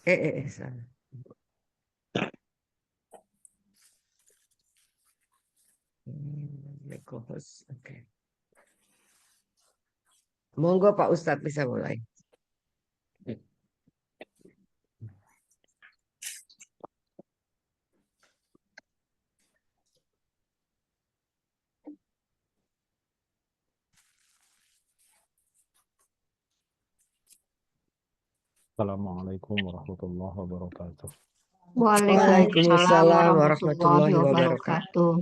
Salah. Oke. Monggo Pak Ustadz bisa mulai. Assalamualaikum warahmatullahi wabarakatuh. Waalaikumsalam warahmatullahi wabarakatuh.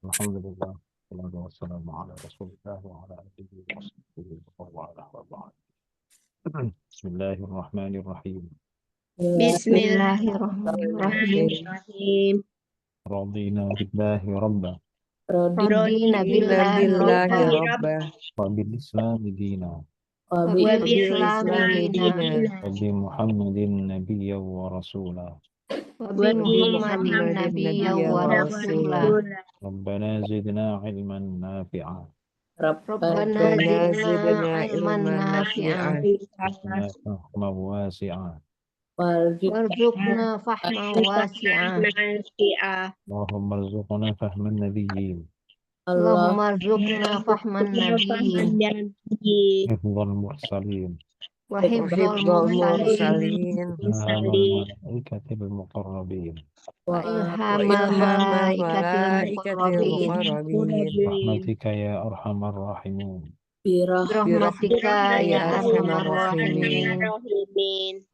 Alhamdulillah. Wassalamualaikum ala Rasulillah wa ala alihi wa sahbihi wa ala wa ba'd. Bismillahirrahmanirrahim. Bismillahirrahmanirrahim. Radina billahi rabba Radina billahi Billahi rabba robba. wa bil islami dina wa bil Islami islami dina. dina wa bi Muhammadin nabiyyan wa rasula. wa bi Muhammadin Muhammadin nabiyyan nabiyyan wa wa rasula. rasula. Rabbana zidna ilman nafi'a Rabbana Rabbana zidna zidna ilman ilman nafi'an wa fahman wasi'a. warzuqna fahman wasi'an. Allahumma rzuqna fahman nabiyyin Allahumma rzuqna fahman nabiyyin hifdhal mursalin wa wa hifdzal hifdzal mursalin mursalin ilhamal malaikatil muqarrabin wa wa ilhamal ilhamal malaikatil malaikatil muqarrabin muqarrabin rahmatika ya arhamar rahimin. birahmatika ya ya arhamar arhamar rahimin. rahimin.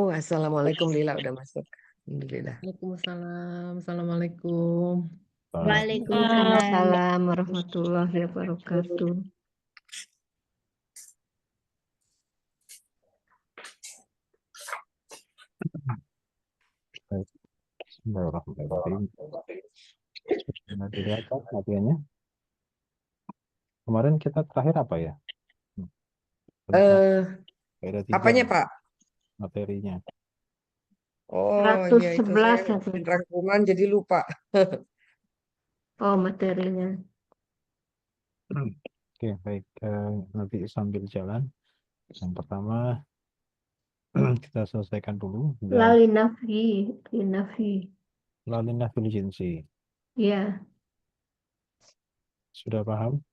Assalamualaikum Lila udah masuk. Alhamdulillah. Waalaikumsalam. Assalamualaikum. Waalaikumsalam warahmatullahi wabarakatuh. Bismillahirrahmanirrahim. Sudah dilihat latihannya. Kemarin kita terakhir apa ya? Ada 3 Apanya Pak? materinya. Oh iya itu 111 saya ya, rangkuman jadi lupa. oh materinya. Oke, baik. Nanti sambil jalan. Yang pertama kita selesaikan dulu. Lali nafi, linafi. Lalina fil jinsi. Ya, Sudah paham?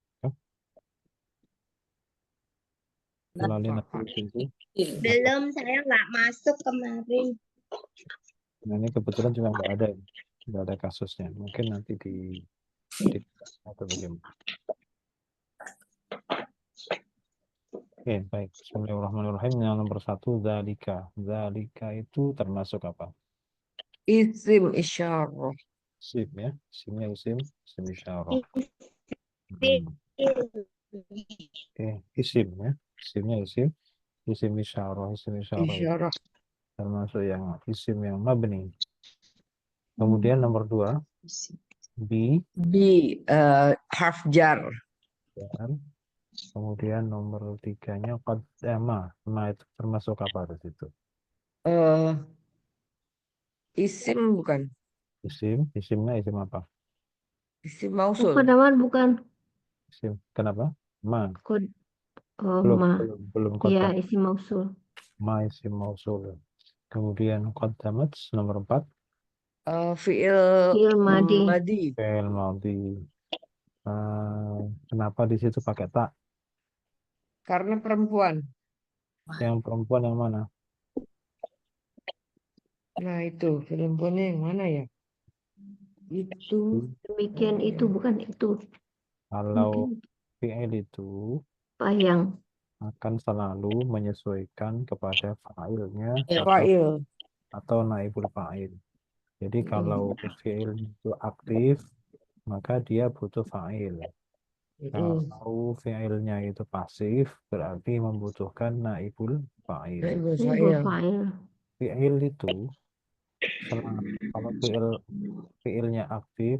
Lalina fil jinsi. belum, saya nggak masuk kemarin. Nah, ini kebetulan juga nggak ada kasusnya. Mungkin nanti di atau bagaimana. Oke, baik. Bismillahirrahmanirrahim. Yang nomor 1, zalika. Zalika itu termasuk apa? Isim isyarah. Isim ya. Isimnya isim isyarah. Oke, isim ya. Isimnya isim isyarah. Isim isyarah itu Isyarah. termasuk yang isim yang mabni. Kemudian nomor 2, bi. Harf jar. Dan kemudian nomor 3-nya qaddama. Nah, itu termasuk apa di situ? Eh, Isim bukan. Isimnya isim apa? Isim mausul. Kodaman bukan Isim. Kenapa? Ma. kod, oh Belum, ma. belum Ya, qaddam. isim mausul. Ma isim mausul. Kemudian qaddamat nomor 4. Fi'il Fi'il madi. madi. Fi'il madhi. Kenapa di situ pakai tak? Karena perempuan. Yang perempuan yang mana? Nah itu perempuannya yang mana ya? Itu. Demikian itu bukan itu. Kalau fi'il itu Payang. akan selalu menyesuaikan kepada fa'ilnya Fa'il. atau naibul fa'il. Jadi kalau fi'il itu aktif, maka dia butuh fa'il. Kalau fi'ilnya itu pasif, berarti membutuhkan naibul fa'il. Naibul fa'il. Fi'il itu, kalau fi'ilnya aktif,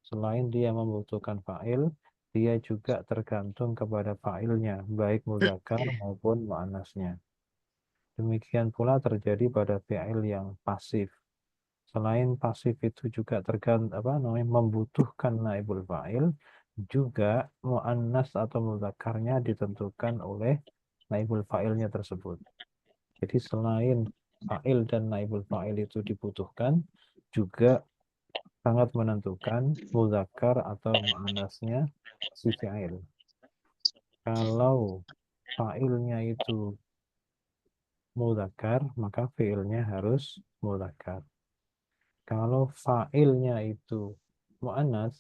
selain dia membutuhkan fa'il, dia juga tergantung kepada fa'ilnya, baik mudzakkar maupun muannasnya. Demikian pula terjadi pada fi'il yang pasif. Selain pasif itu juga membutuhkan naibul fa'il, juga muannas atau mudzakarnya ditentukan oleh naibul fa'ilnya tersebut. Jadi selain fa'il dan naibul fa'il itu dibutuhkan, juga sangat menentukan muzakkar atau muannasnya si fi'il. Kalau fa'ilnya itu muzakkar, maka fi'ilnya harus muzakkar. Kalau fa'ilnya itu mu'annas,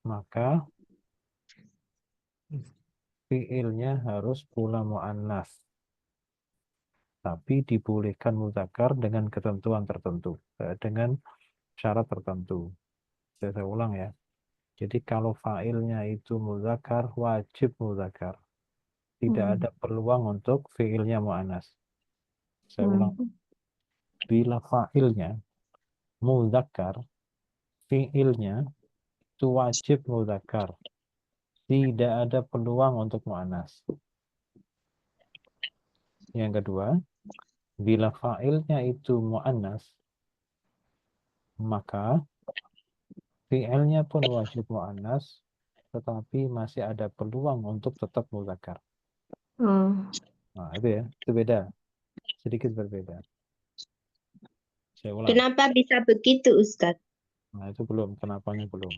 maka fi'ilnya harus pula mu'annas. Tapi dibolehkan muzakkar dengan ketentuan tertentu, dengan syarat tertentu. Saya ulang ya. Jadi kalau fa'ilnya itu muzakkar, wajib muzakkar. Tidak ada peluang untuk fi'ilnya mu'annas. Saya ulang. Bila fa'ilnya muzakkar, fi'ilnya itu wajib muzakkar. Tidak ada peluang untuk mu'annas. Yang kedua, bila fa'ilnya itu mu'annas, maka fi'ilnya pun wajib mu'annas, tetapi masih ada peluang untuk tetap muzakkar. Nah, itu ya, itu beda. Sedikit berbeda. Saya ulang. Kenapa bisa begitu, Ustadz? Nah, itu belum, kenapanya belum.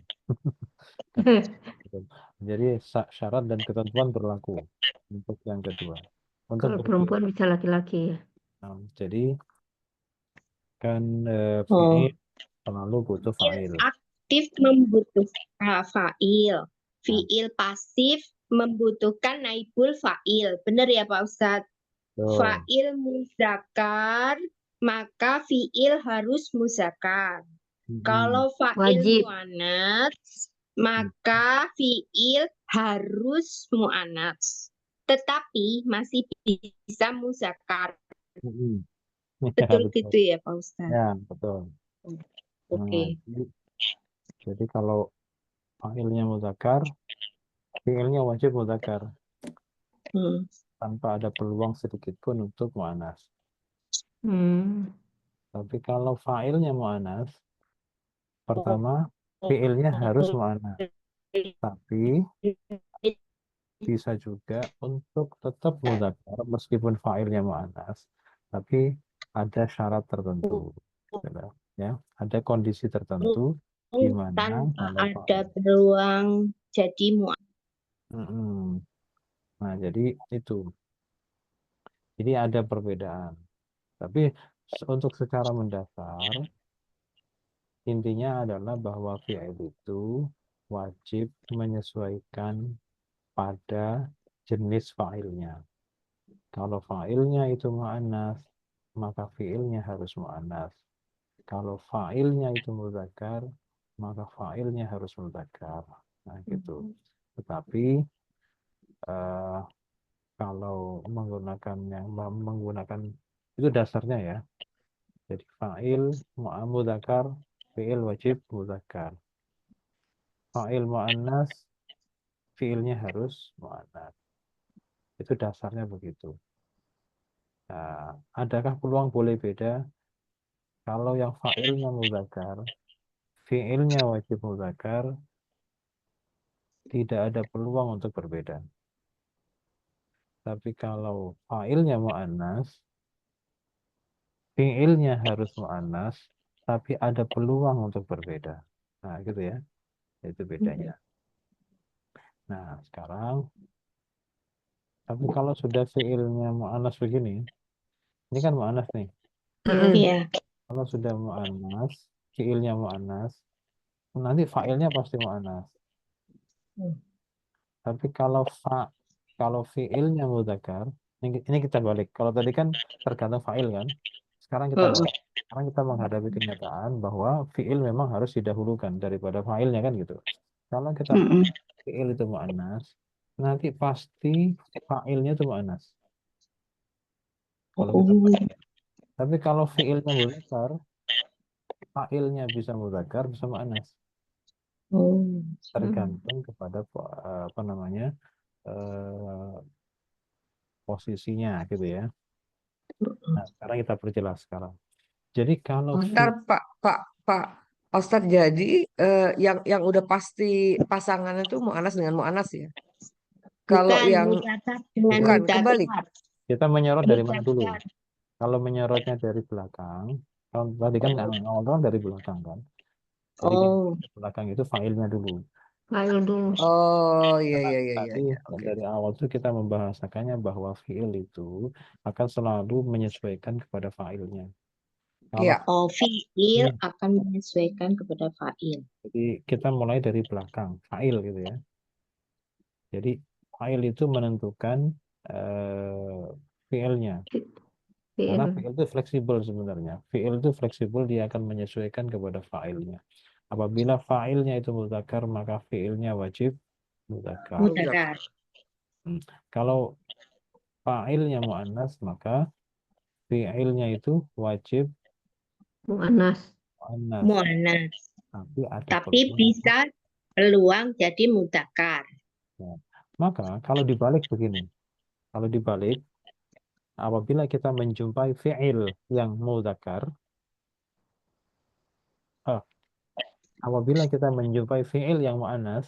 Jadi syarat dan ketentuan berlaku untuk yang kedua. Untuk Kalau perempuan bisa laki-laki ya. jadi kan fi'il selalu butuh fa'il. Aktif membutuhkan fa'il. Fi'il pasif membutuhkan naibul fa'il. Benar ya Pak Ustadz? Fa'il muzakkar, maka fi'il harus muzakkar. Kalau fa'il muannats, maka fi'il harus muannats. Tetapi masih bisa muzakkar. Betul gitu ya Pak Ustadz? Ya, betul. Oke. Jadi kalau fa'ilnya muzakkar, fi'ilnya wajib muzakkar. Tanpa ada peluang sedikit pun untuk mu'annas. Tapi kalau fa'ilnya mu'annas, pertama fi'ilnya harus mu'annas. Tapi bisa juga untuk tetap muzakkar meskipun fa'ilnya mu'annas, tapi ada syarat tertentu. Ya, ada kondisi tertentu di mana tanpa ada peluang jadi Nah, jadi itu. Jadi ada perbedaan. Tapi untuk secara mendasar, intinya adalah bahwa fi'il itu wajib menyesuaikan pada jenis fa'ilnya. Kalau fa'ilnya itu mu'annas, maka fi'ilnya harus mu'annas. Kalau fa'ilnya itu muzakkar, maka fa'ilnya harus muzakkar. Nah, gitu. Tetapi kalau menggunakan itu dasarnya ya. Jadi fa'il muzakkar, fi'il wajib muzakkar. Fa'il mu'annas, fi'ilnya harus mu'annas. Itu dasarnya begitu. Nah, adakah peluang boleh beda? Kalau yang fa'ilnya muzakkar, fi'ilnya wajib muzakkar, tidak ada peluang untuk berbeda. Tapi kalau fa'ilnya mu'annas, fi'ilnya harus mu'annas, tapi ada peluang untuk berbeda. Nah, gitu ya. Itu bedanya. Nah, sekarang, tapi kalau sudah fi'ilnya mu'annas begini, ini kan mu'annas nih. Iya. Kalau sudah mu'annas, fi'ilnya mu'annas, nanti fa'ilnya pasti mu'annas. Tapi kalau fi'ilnya mudzakkar, ini kita balik. Kalau tadi kan tergantung fa'il kan. Sekarang kita menghadapi kenyataan bahwa fi'il memang harus didahulukan daripada fa'ilnya kan gitu. Kalau kita fi'il itu mu'annas, nanti pasti fa'ilnya itu mu'annas. Tapi kalau fi'ilnya mudzakkar, fa'ilnya bisa mudzakkar, bisa mu'annas. Tergantung kepada posisinya gitu ya. Nah, sekarang kita perjelas sekarang. Jadi kalau Bentar Pak Ustadz, jadi yang udah pasti pasangannya itu mu'annas dengan mu'annas ya. Kalau Bukan yang muzakkar dengan bukan muzakkar. kebalik. Kita menyorot dari mana dulu? Mudzakkar. Kalau menyorotnya dari belakang, kalau tadi kan awal dari belakang kan. Jadi kita Oh, dari belakang itu failnya dulu. File dulu. Oh, iya, Karena iya, iya, iya, tadi iya. Oke. dari awal itu kita membahasakannya bahwa fiil itu akan selalu menyesuaikan kepada failnya. Kalau Iya. oh, fiil Hmm. akan menyesuaikan kepada fa'il. Jadi kita mulai dari belakang, fail gitu ya. Jadi fail itu menentukan fiilnya. Karena File. fiil itu fleksibel sebenarnya. Fiil itu fleksibel, dia akan menyesuaikan kepada failnya. Apabila failnya itu mudzakkar, maka fiilnya wajib mudzakkar. Mudzakkar. Kalau failnya muannas, maka fiilnya itu wajib Mu'annas. muannas. Muannas. Tapi ada Tapi peluang. bisa peluang jadi mudzakkar. Ya. Maka kalau dibalik begini, kalau dibalik, apabila kita menjumpai fiil yang mudzakkar, apabila kita menjumpai fiil yang muannas,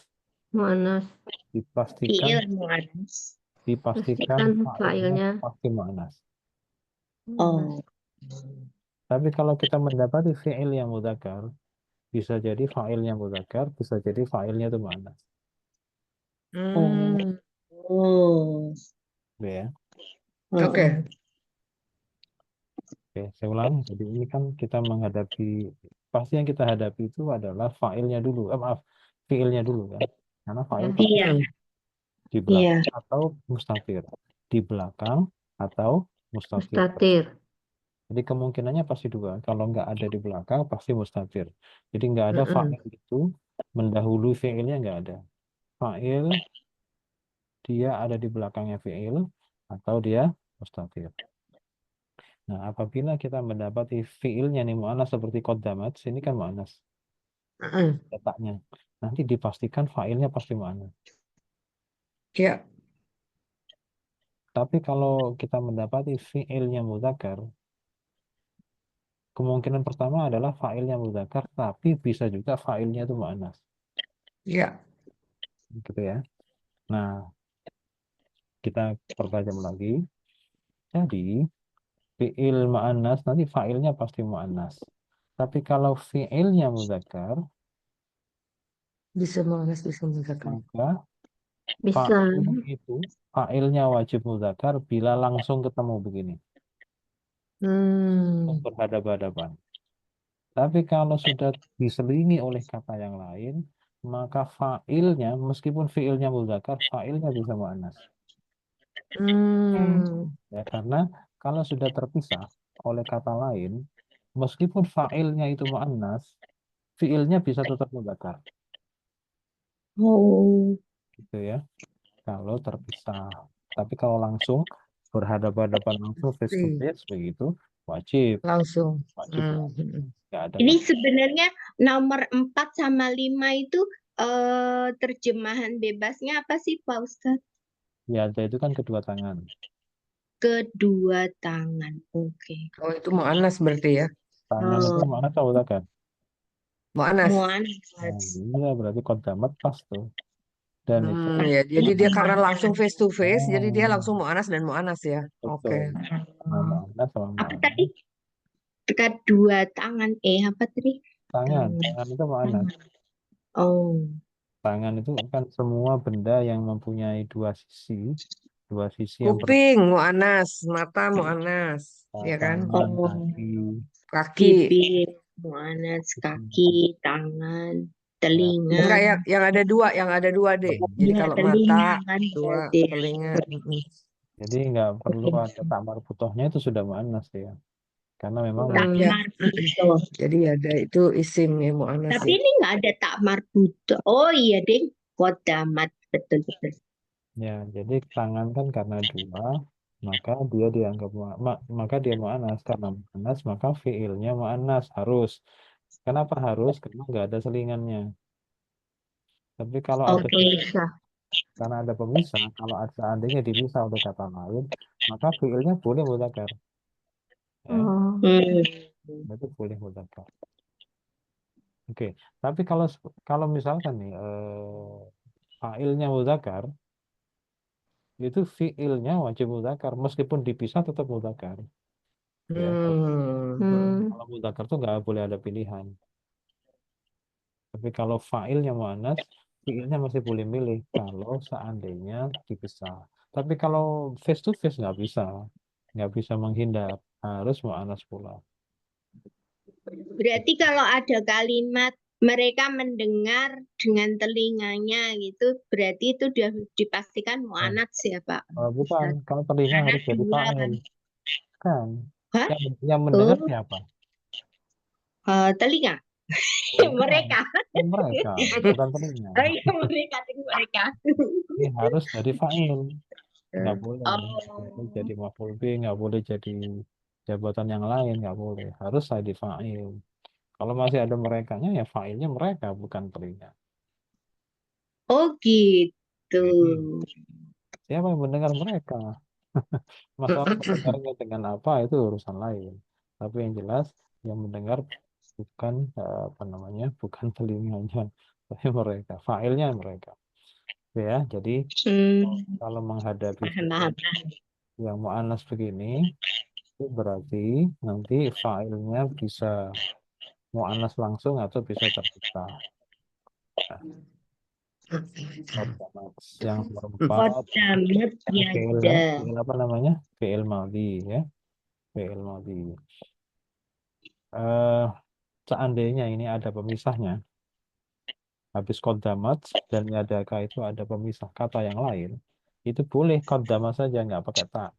Mu'annas. dipastikan Fiil muannas. dipastikan Pastikan failnya filenya pasti muannas. Oh, Tapi kalau kita mendapati fiil yang mudzakkar, bisa jadi failnya mudzakkar, bisa jadi failnya itu muannas. Hmm. oh. Gitu ya. Oke. Oke, saya ulang. Jadi ini kan kita menghadapi, pasti yang kita hadapi itu adalah failnya dulu. Maaf, fiilnya dulu kan. Karena fail ya. pasti Iya, di iya. belakang atau mustatir. Di belakang atau mustatir. Mustatir. Jadi kemungkinannya pasti dua. Kalau nggak ada di belakang, pasti mustatir. Jadi nggak ada Mm-mm. fail itu mendahului fiilnya, nggak ada. Fail dia ada di belakangnya fiil atau dia mustatir. Nah, apabila kita mendapati fiilnya nih mu'annas seperti qaddamat, sini kan mu'annas Mm-mm. letaknya. Nanti dipastikan failnya pasti mu'annas. Iya. Tapi kalau kita mendapati fiilnya mudzakkar, kemungkinan pertama adalah failnya mudzakkar, tapi bisa juga failnya itu mu'annas. Iya. Gitu ya. Nah, kita pertajam lagi. Jadi, fiil mu'annas nanti failnya pasti mu'annas. Tapi kalau fiilnya mudzakkar, Bisa mu'annas, bisa mudzakkar. maka Bisa. failnya itu failnya wajib mudzakkar bila langsung ketemu begini, Hmm. berhadapan-hadapan. Tapi kalau sudah diselingi oleh kata yang lain, maka failnya meskipun fiilnya mudzakkar, failnya bisa muannas. Hmm. Ya, karena kalau sudah terpisah oleh kata lain, meskipun failnya itu muannas, fiilnya bisa tetap mudzakkar, Oh, gitu ya. Kalau terpisah. Tapi kalau langsung berhadapan-hadapan langsung face to Iya. face begitu, wajib, Langsung. wajib Hmm. muannas. Nggak ada ini masalah. sebenarnya nomor 4 sama 5 itu terjemahan bebasnya apa sih, Pak Ustadz? Ya, itu kan kedua tangan. Kedua tangan. Oke. Oh, itu mu'annas berarti ya. Tangan itu Oh, mana tahu kan? Mu'annas. Nah, muannas. iya berarti qaddamat pas tuh. Dan itu Ya, jadi dia karena langsung Muannas. face to face, jadi dia oh, langsung mu'annas dan mu'annas ya. Oke. betul. Nah, muannas sama Apa muannas. tadi? Kedua tangan. Apa tadi? Tangan, Tangan. tangan itu muannas. Oh. Tangan itu kan semua benda yang mempunyai dua sisi yang Kuping mu'annas, mata mu'annas, ya kan? tangan, Oh. kaki, Kaki. Bibir, muannas, kaki, tangan, telinga. Enggak ya, yang ada dua deh. Jadi Iya, kalau telinga mata kan dua, berarti. telinga. Jadi nggak perlu ada tak marbutohnya itu sudah muannas ya. Karena memang Tak Ya. marbuto. Jadi ada itu isim ya mu'annas Tapi ya. ini nggak ada tak marbuto. Oh iya deh, kodamat, betul-betul. ya, jadi tangan kan karena dua, maka dia dianggap maka dia muannas. Karena muannas maka fiilnya muannas harus. Kenapa harus? Karena nggak ada selingannya. Tapi kalau ada Oke. Bisa. karena ada pemisah, kalau seandainya dipisah oleh kata lain, maka fiilnya boleh mudzakkar. Ya, Oh. itu boleh mudzakkar. Oke, tapi kalau misalkan nih failnya mudzakkar, itu fiilnya wajib mudzakkar, meskipun dipisah tetap mudzakkar. Ya, kalau mudzakkar tuh nggak boleh ada pilihan. Tapi kalau fa'ilnya muannas, fiilnya masih boleh milih kalau seandainya dipisah. Tapi kalau face to face nggak bisa menghindar, harus muannas pula. Berarti kalau ada kalimat mereka mendengar dengan telinganya gitu, berarti itu sudah dipastikan muannats ya, Pak? Bukan, kalau telinga Karena harus jadi dua fa'il. kan. Kan, Hah? yang mendengar Oh, siapa? telinga. Bukan, Mereka. mereka, bukan telinga. Oh iya, mereka. Ini harus jadi fa'il. Nggak boleh. Oh. Nggak boleh jadi maf'ul bih, nggak boleh jadi jabatan yang lain, nggak boleh. Harus jadi fa'il. Kalau masih ada merekanya, ya fa'ilnya mereka, bukan telinga. Oh gitu. Siapa yang mendengar mereka? Masalah mendengarnya dengan apa itu urusan lain. Tapi yang jelas yang mendengar bukan apa namanya, bukan telinganya, tapi mereka. Fa'ilnya mereka. Ya, jadi kalau menghadapi Paham. yang mu'annas begini, itu berarti nanti fa'ilnya bisa mu'annas langsung atau bisa terpisah. Yang keempat, Qaddamat fi'il yada. fi'il apa namanya? Fi'il madhi ya. Fi'il madhi. Seandainya ini ada pemisahnya, habis qaddamat dan yadaka itu ada pemisah kata yang lain, itu boleh qaddama saja, nggak pakai ta.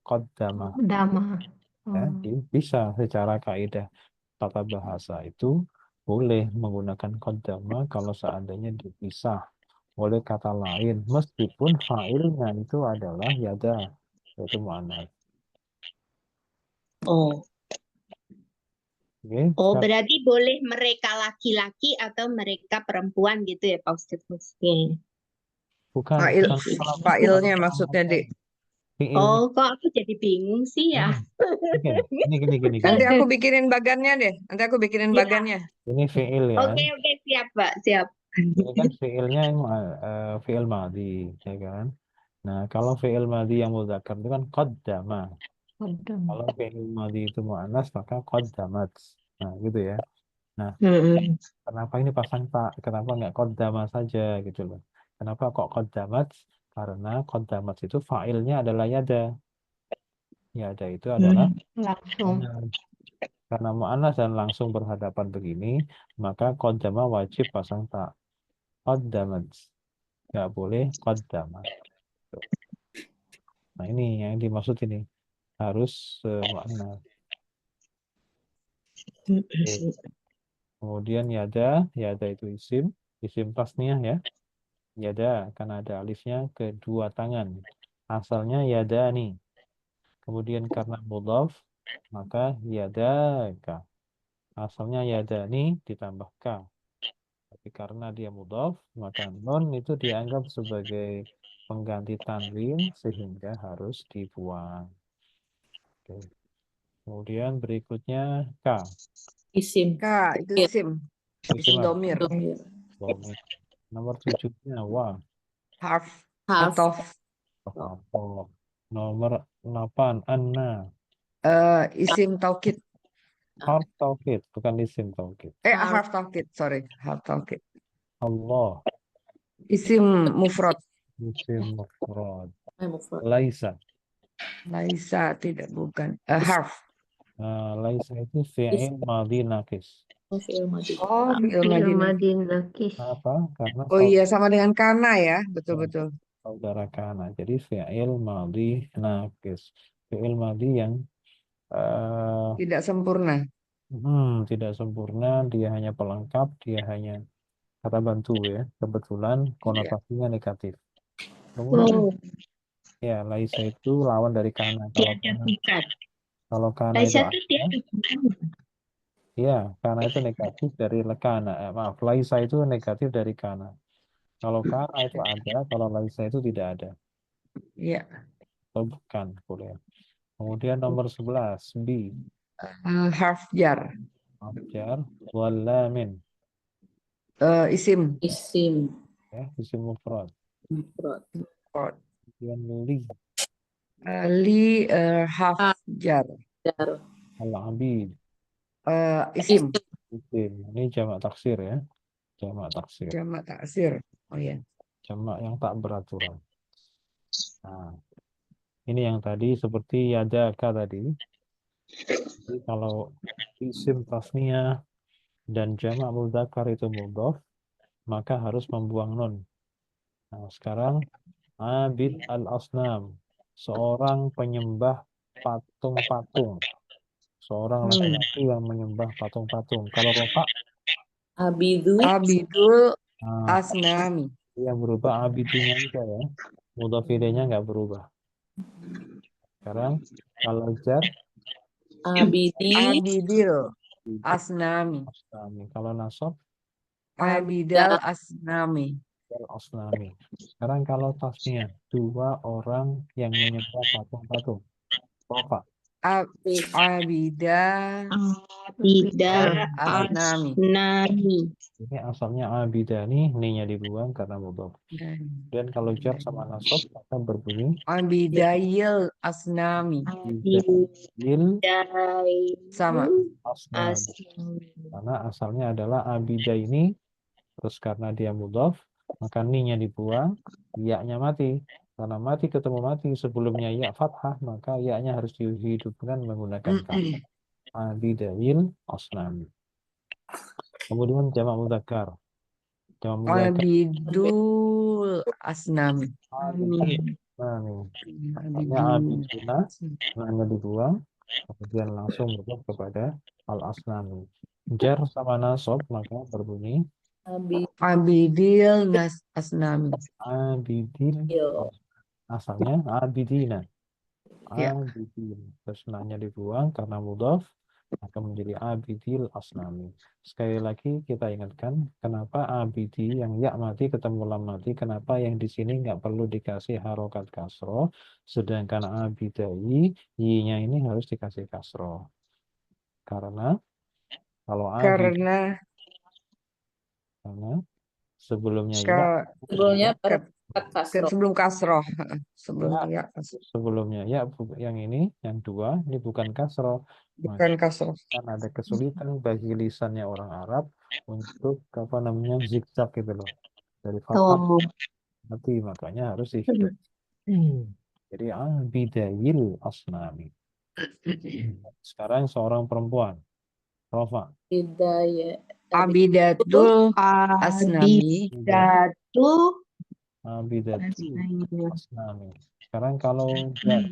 Qaddama Dama. ya, bisa secara kaidah tata bahasa itu boleh menggunakan qaddama kalau seandainya dipisah oleh kata lain, meskipun fa'ilnya itu adalah yada, yaitu mu'annas. Oh. Oke, Oh, berarti boleh mereka laki-laki atau mereka perempuan gitu ya, Pak Ustadz? bukan Fa'ilnya maksudnya, Dek. fi'il. Oh, kok aku jadi bingung sih ya? Oke, gini. Nanti aku bikinin bagannya deh. Nanti aku bikinin Iya. bagannya. Ini fi'il ya. Oke, siap, Pak, siap. Ini kan fi'ilnya yang fi'il madhi, ya kan? Nah, kalau fi'il madhi yang mudzakkar itu kan qaddama. Kalau fi'il madhi itu mu'annas, maka qaddamat. Nah, gitu ya. Nah, kenapa ini pasang tak? Kenapa nggak qaddama saja gitu loh? Kenapa kok qaddamat? Karena qaddamat itu fa'ilnya adalah yada. Yada itu adalah Langsung. karena mu'annas dan langsung berhadapan begini, maka qaddama wajib pasang tak. Qaddamat. Nggak boleh qaddama. Nah, ini yang dimaksud ini. Harus mu'annas. Kemudian yada itu isim tasniyah ya. Yada, karena ada alifnya kedua tangan. Asalnya yadani. Kemudian karena mudhaf, maka yadaka. Asalnya yadani ditambah ka. Tapi karena dia mudhaf, maka non itu dianggap sebagai pengganti tanwin sehingga harus dibuang. Oke. Kemudian berikutnya ka. Isim. Kak, itu isim. Isim apa? domir. Domir. Nomor 7-nya wa. Harf. Harf. Atof. Nomor 8 anna. Isim taukid. Harf taukid, bukan isim taukid. Harf taukid, sorry. Harf taukid. Allah. Isim mufrad. Isim mufrad. Mufrad. Laisa. Laisa, tidak, bukan. Harf. Laisa itu fi'il madhi naqis. Fi'il madhi. Oh, fi'il madhi. Madinakis. Apa? Karena Oh iya, sama dengan kana ya. Betul-betul. saudara kana. Jadi fi'il madhi naqis. Fi'il madhi yang Tidak sempurna. tidak sempurna, dia hanya pelengkap, dia hanya kata bantu ya. Kebetulan konotasinya negatif. Kemudian ya laisa itu lawan dari kana. Kalau kana itu Laisa itu dia ya, kana itu negatif dari lekana. Maaf, laisa itu negatif dari kana. Kalau kana itu ada, kalau laisa itu tidak ada. Iya. Atau bukan, boleh. Kemudian nomor 11, B. Harf jar. Harf jar, walamin. Isim. Isim. Ya, isim mufrad. Mufrad. Kot. Kemudian li, Li hafjar. Jar. al-abid, Isim. isim. Ini jamak taksir ya. Jamak taksir. Jamak taksir. Oh ya. Jamak yang tak beraturan. Nah, ini yang tadi seperti yadaka tadi. Jadi kalau isim tasniyah dan jamak mudzakkar itu mudhaf, maka harus membuang nun. Nah, sekarang abid al-asnam, seorang penyembah patung-patung. Seorang laki-laki yang menyembah patung-patung. Kalau rofa, Abidu. Abidul nah, asnami. yang berubah abidunya juga ya. Mudhaf ilaihnya nggak berubah. Sekarang kalau jar, Abidi. Abidil asnami. asnami. Kalau nasab, Abidal asnami. asnami. Sekarang kalau tasnya dua orang yang menyembah patung-patung. Rofa, Abida Tidak asnami. asnami. ini asalnya abidani, nya dibuang karena mudhaf. Dan kalau jar sama nasab akan berbunyi Abidayil asnami. bidayil Sama. asnam. Asnami. Karena asalnya adalah abidaini, terus karena dia mudhaf, maka nya dibuang, ya-nya mati. Karena mati ketemu mati, sebelumnya ya fathah, maka ya-nya harus dihidupkan menggunakan kaf. Abidayil asnam. Kemudian jamak mudzakkar. Jamak mudzakkar Abidul asnami. abidul asnami. Asalnya abiduna, nya dibuang, kemudian langsung mudhaf kepada al-asnami. Jar sama nasab maka berbunyi Abidil asnami. abidin, asalnya abidina, Ya. abidin, terus nya dibuang karena mudhaf akan menjadi abidil asnami. Sekali lagi kita ingatkan kenapa abidi yang ya mati ketemu lam mati, kenapa yang di sini nggak perlu dikasih harokat kasroh, sedangkan abidai y-nya ini harus dikasih kasroh. Karena kalau Karena sebelumnya ya, Sebelumnya ke- kasroh. sebelum kasroh. Sebelum ya sebelumnya ya yang ini yang dua ini bukan kasroh, bukan kasroh. kan ada kesulitan bagi lisannya orang Arab untuk zigzag gitu loh, dari fathah Oh. mati, makanya harus dihidup. Jadi bidayil asnami. Sekarang seorang perempuan, Rofa, Hidayah. Abidatul asnami. Abidatu abidatu asnami. asnami. Sekarang kalau jar,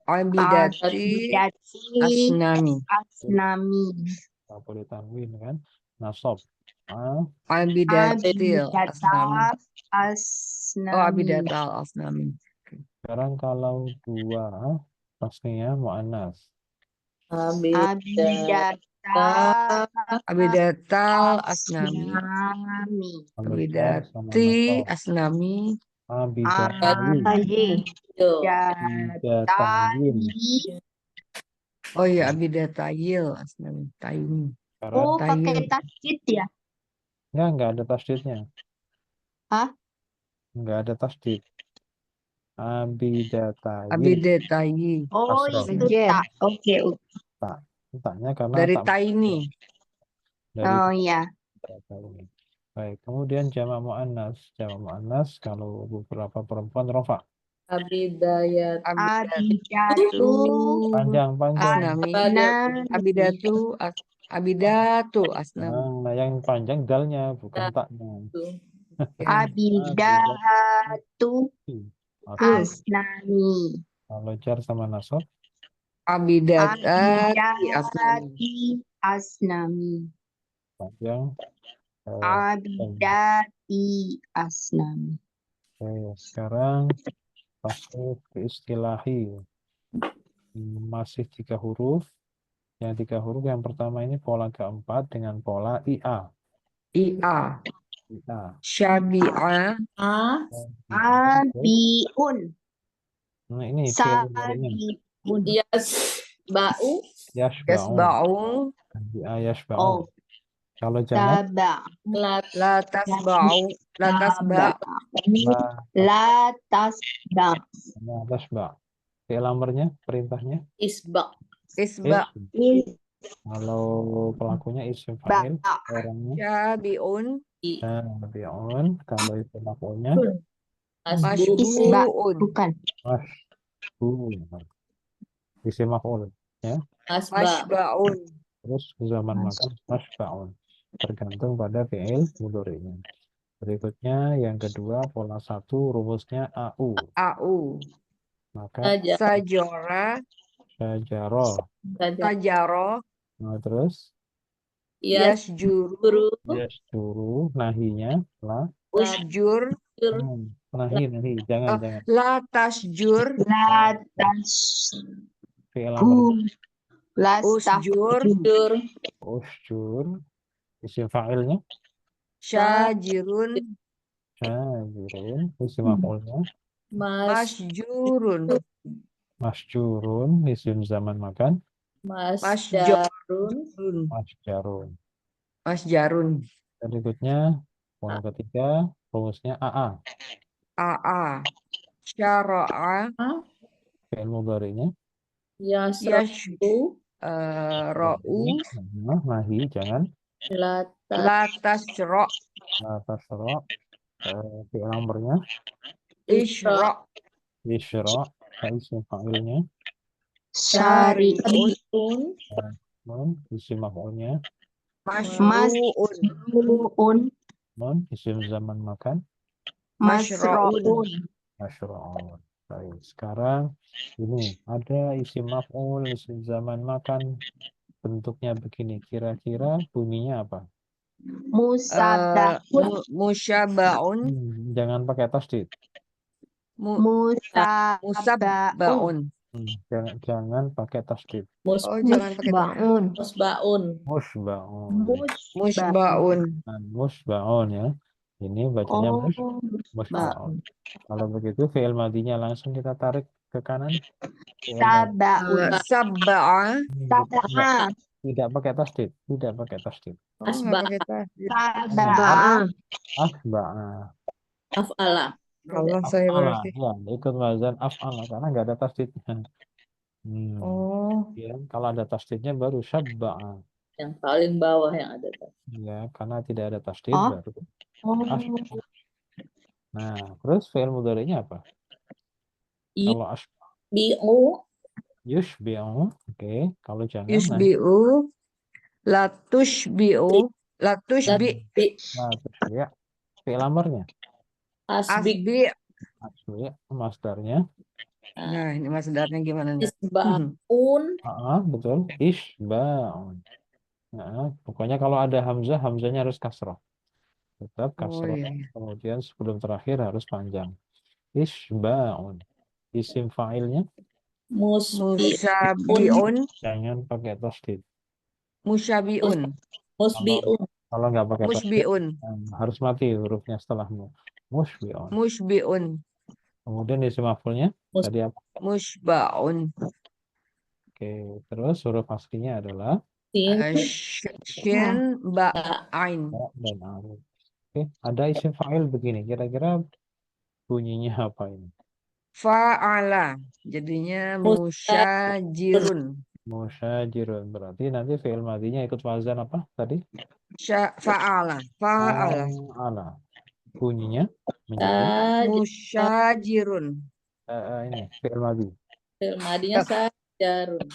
Abidati Abidati asnami. asnami. tak boleh tanwin kan, nasab. Abidatil asnami. Abidata asnami. Oh, abidatal asnami. Sekarang kalau dua tasniah muannas, Abidata Abidatal asnami. asnami. kalau jar sama Abidati nasab, asnami. abidatayin, abidatayin. Oh iya, abidatayil asnami. Tayun. Sekarang Oh, pakai tasjid ya? nggak ada tasdidnya. Hah? Nggak ada tasdid. Abidatayin. Abidatayi. Oh, Kasroh. itu tak. Oke. Tak. Taknya karena Dari tak taini. dari Oh iya. ini. Baik, kemudian jamak muannas. Jamak muannas kalau beberapa perempuan rofa. Abidayat. Abidatu Panjang. Asnami. asnami. Abidatu asnami. Nah, yang panjang dalnya bukan taknya. Ya. Abidatu asnami. Kalau jar sama nasab, Abidati asnami. Abidati asnami. panjang. Abidati asnami. Oke, sekarang tasnif istilahi. Masih 3 huruf. Yang 3 huruf yang pertama ini pola keempat dengan pola IA. Ia. IA. Syabi'a. Abiun. Nah, ini fi'il mudhari'nya. Sabiun. Yas. Bau. Yashba'u. Yasba'u. IA yashba'u. Oh. Kalau jangan Taba. Lat. La tasba'u. La tasba'. la La tasba. tasba. Fi'il amarnya, perintahnya Isbak. Isba'. Kalau pelakunya isim Ba. fa'il, orangnya Syabi'un. tabi'un. Kalau isim maf'ulnya Masbuk. Isba. Masbu'un. Bukan. masbun. Isim maf'ul ya. Masbak. Masba'un. Terus zaman makan masba'un. Tergantung pada fi'il mudhari'nya. Berikutnya yang kedua pola 1 rumusnya AU. Au. Maka Saja. Sajara. syajaro. Saja. Sajaro. Nah, terus Yasjuru. Guru. yasjuru nahinya la Usjur. nahi jangan La tasjur. La tas. fi'il amr La Usjur. Jur. usjur isim fa'ilnya Syajirun. syajirun isim maf'ulnya Mas. Masjurun. masjurun isim zaman makan Masjarun. masjarun. Masjarun. Berikutnya pola ketiga rumusnya AA. Aa. Syara'a. Fi'il mudhari'nya Yasrabu. Ra'u. nahi jangan Lata. La tasra'. la tasra. Fi'il amrnya Isra'. isra isim fa'ilnya Syari'un. isim maf'ulnya Masru'un. isim zaman makan Masra'un. masyra'un. Baik, sekarang ini ada isim maf'ul isim zaman makan bentuknya begini, kira-kira bunyinya apa? Musabahun. Musyaba'un. Jangan pakai tasdid. Musabahun. Jangan pakai tasdid. Jangan pakai Musba'un. Musbaun. Musba'un. musba'un. Musba'un ya. Ini bacanya Oh, musba'un. Kalau begitu fi'il madinya langsung kita tarik ke kanan. Saba'un. Sabba'a. Saba'a. Tidak pakai tasdid. Tidak pakai tasdid. Nggak pakai tasdid. Saba'a. Asba'a. Af'ala. Allah saya Af'ala. berarti. Ya, ikut wazan af'ala karena nggak ada tasdidnya. Ya, kalau ada tasdidnya baru syabba'a. Yang paling bawah yang ada. Ya, karena tidak ada tasdid Oh. baru asba'a. Nah, terus fi'il mudhari'nya apa? Kalau Bi'u. yushbi'u, oke. Kalau jangan Yusbi'u. Latushbi'u. Latushbi. nah terus ya fi'il amarnya Asbik. Asbi. asli masdarnya Nah, ini masdarnya gimana nih? Isba'un. betul isba'un. Nah, pokoknya kalau ada hamzahnya harus kasrah. Tetap kasrah. iya. Kemudian sebelum terakhir harus panjang. Isba'un. Isim fa'ilnya Musyabi'un. jangan pakai tasdid. Musyabi'un. Musbi'un. Kalau nggak pakai tasdid Musbi'un. harus mati hurufnya setelahmu. Musbi'un. Musbi'un. Kemudian isim maf'ulnya tadi apa? Musba'un. Oke, terus huruf aslinya adalah Shin ba'ain. ya dan alif. Oke, ada isim fa'il begini. Kira-kira bunyinya apa ini? Fa'ala. Jadinya musyajirun. Musyajirun. Berarti nanti fi'il madinya ikut wazan apa tadi? Fa'ala. Fa'ala. Fa'ala. Bunyinya menjadi Musyajirun. ini fi'il madi. Fi'il madinya sajarun.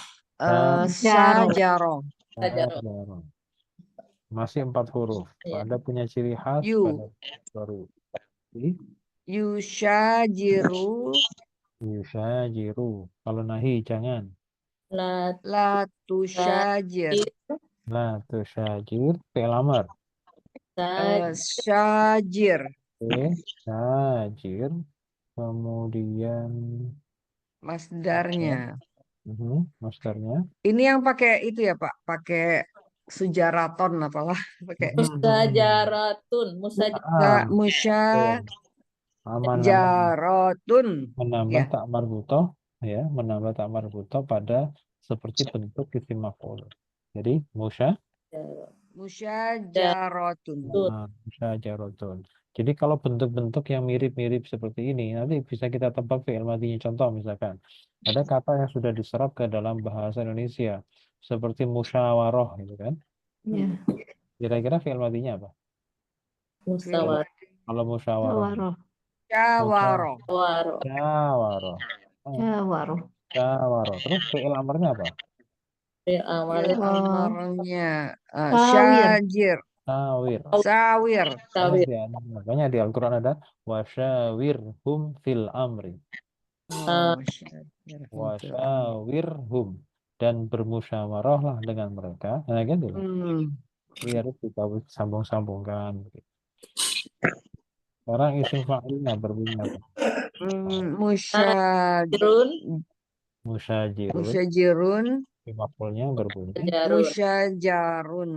Sajaro. Sajarun. Masih 4 huruf. Iya. Pada punya ciri khas Yu. pada baru. Yusyajiru. Yusyajiru. Kalau nahi jangan. La tusyajir. La tusyajir fi'il amr. Syajir. Oke, syajir. Kemudian Masdarnya. masdarnya. Ini yang pakai itu ya Pak, pakai sujaraton apalah, pakai Musajaratun. musyajaratun. Menambah Ya. tak marbutoh ya, menambah tak marbutoh pada seperti bentuk isim maf'ul. Jadi Musyajaratun. Nah, musyajaratun. Jadi kalau bentuk-bentuk yang mirip-mirip seperti ini, nanti bisa kita tebak fi'il madinya. Contoh misalkan, ada kata yang sudah diserap ke dalam bahasa Indonesia, seperti musyawarah, gitu kan. Ya. Kira-kira fi'il madinya apa? Musyawarah. Kalau musyawarah. Musyawarah. Syawaroh. Musyawarah. Oh, Musyawarah. musyawarah. Terus fi'il amrnya apa? Fi'il amar Fi'il amarnya Sawir. syajir. Sawir. Sawir. sawir. Kemudian, makanya di Al-Quran ada wasyawirhum fil amri. Oh, syajir. Wasyawirhum. Dan bermusyawarahlah dengan mereka. Nah, gitu loh. Biar kita sambung-sambungkan. Sekarang isim fa'ilnya berbunyi apa? Jirun. Musyajirun. Musyajirun. Maf'ulnya berbunyi Jarun. Musyajarun.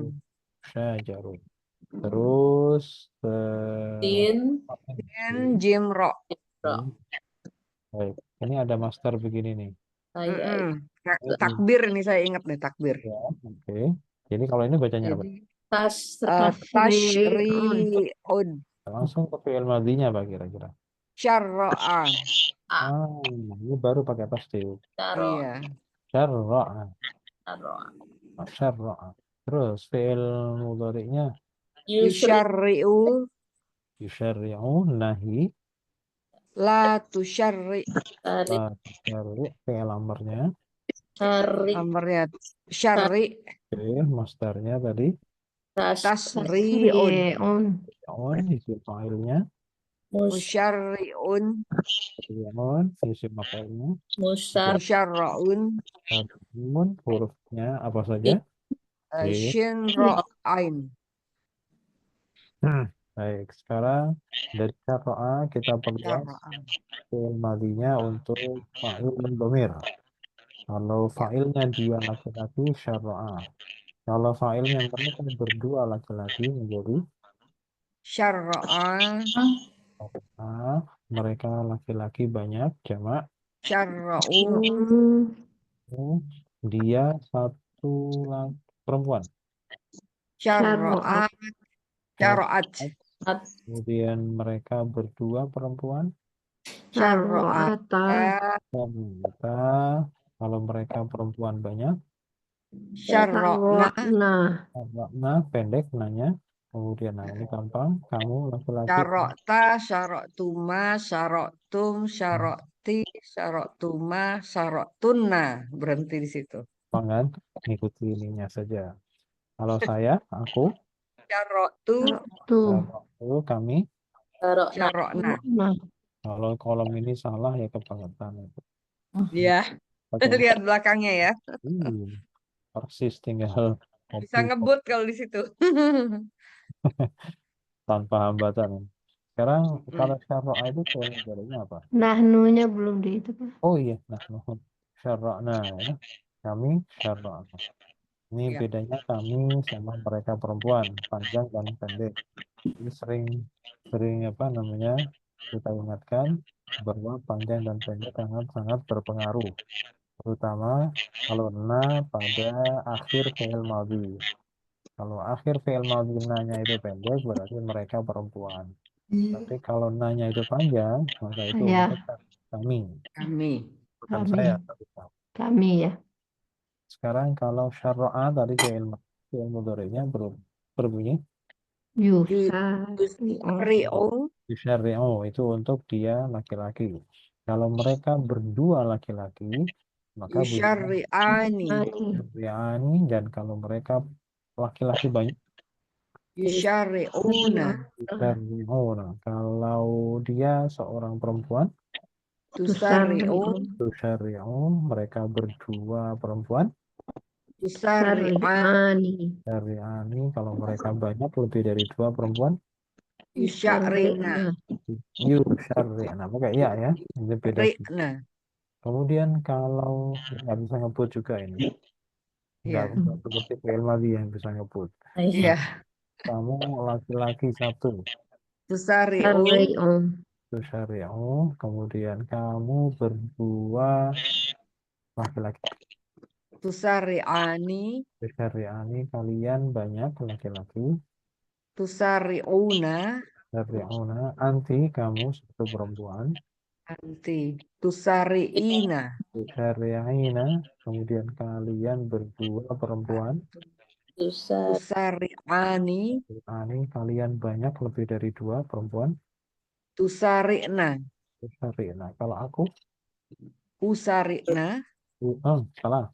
musyajarun. Terus Tin. Dan jimro. baik. Ini ada master begini nih. Saya. Takbir ini saya ingat nih takbir. Ya, oke. Jadi kalau ini bacanya apa? Jadi Tas. tashri'un. Langsung ke fi'il madinya apa kira-kira? Syarra'a. Ini baru pakai tasdid. Caro. Iya. Syarra'a. Caro. Syarra'a. Terus fi'il mudhari'nya Yusri. Yusyarri'u. yusyarri'u nahi. La tusyarri. Tarik. Syarri' fi'il amrnya. Tarik. Amarnya syarri. Oke, masternya tadi. Tasri'un. On, isim fa'ilnya. Musyarri'un. On, isim maf'ulnya. Musar. Musyarra'un. Namun hurufnya apa saja? Shin ra'ain. Baik, sekarang dari syarra'a kita perluas Syarra'an. fi'il madinya untuk fa'il dan dhamir. Kalau fa'ilnya dia laki-laki, syarra'a. Kalau fa'ilnya mereka berdua laki-laki menjadi Syarra'a. mereka laki-laki banyak, jamak. Syarra'u. Dia satu perempuan. Syarra'at. Syarra'at. Kemudian mereka berdua perempuan. Syarra'ata. Dan kita, kalau mereka perempuan banyak, Syarra'na. makna pendek nanya. Kemudian, nah ini gampang. Kamu laki-laki. Syarra'ta. Syarra'tuma. Syarra'tum. Syarra'ti. Syarra'tuma. Syarra'tunna. Berhenti di situ. Jangan ngikuti ininya saja. Kalau saya, aku, Syarra'tu. kami. Syarra'na. Kalau kolom ini salah ya kebangetan itu. Ya. Lihat belakangnya ya. Persis tinggal Bisa ngebut kalau di situ. tanpa hambatan. Sekarang kalau syarra'a itu sebenarnya apa? Nahnunya belum di itu, Pak. Oh iya, syarra'na ya. Kami syarra'na. Ini Ya. bedanya kami sama mereka perempuan, panjang dan pendek. Ini sering apa namanya kita ingatkan bahwa panjang dan pendek sangat berpengaruh, terutama kalau pada akhir fi'il madhi. Kalau akhir fi'il madhi nanya itu pendek berarti mereka perempuan. Tapi kalau nanya itu panjang maka itu Ya. untuk kami. Bukan Kami. saya. Kami ya. Sekarang kalau syarra'a tadi fi'il mudhari'nya berbunyi yusyarri'u itu untuk dia laki-laki. Kalau mereka berdua laki-laki maka Yusyarri'ani. yusyarri'ani, dan kalau mereka laki-laki banyak Yusyarri'una. yusyarri'una. Kalau dia seorang perempuan Tusarri'u. yusyarri'u, mereka berdua perempuan Tusarri'ani. yusyarri'ani. Kalau mereka banyak lebih dari dua perempuan Yusyarri'na. yusyarri'na. Pakai ya. Ini beda. Ri'na. Kemudian kalau nggak bisa ngebut juga ini. Nggak seperti fi'il madhi yang bisa ngebut. Iya. Kamu laki-laki satu. Tusarri'u. Tusyari'u. Kemudian kamu berdua laki-laki. tusari'ani, Tusyari'ani kalian banyak laki-laki. tusari'una, Tusyari'una anti kamu satu perempuan. anti, tusari'ina, Tusyari'ina kemudian kalian berdua perempuan. Tusar. tusari'ani, Ani kalian banyak lebih dari dua perempuan. tusari'na, Tusyari'na. Kalau aku, usari'na, salah.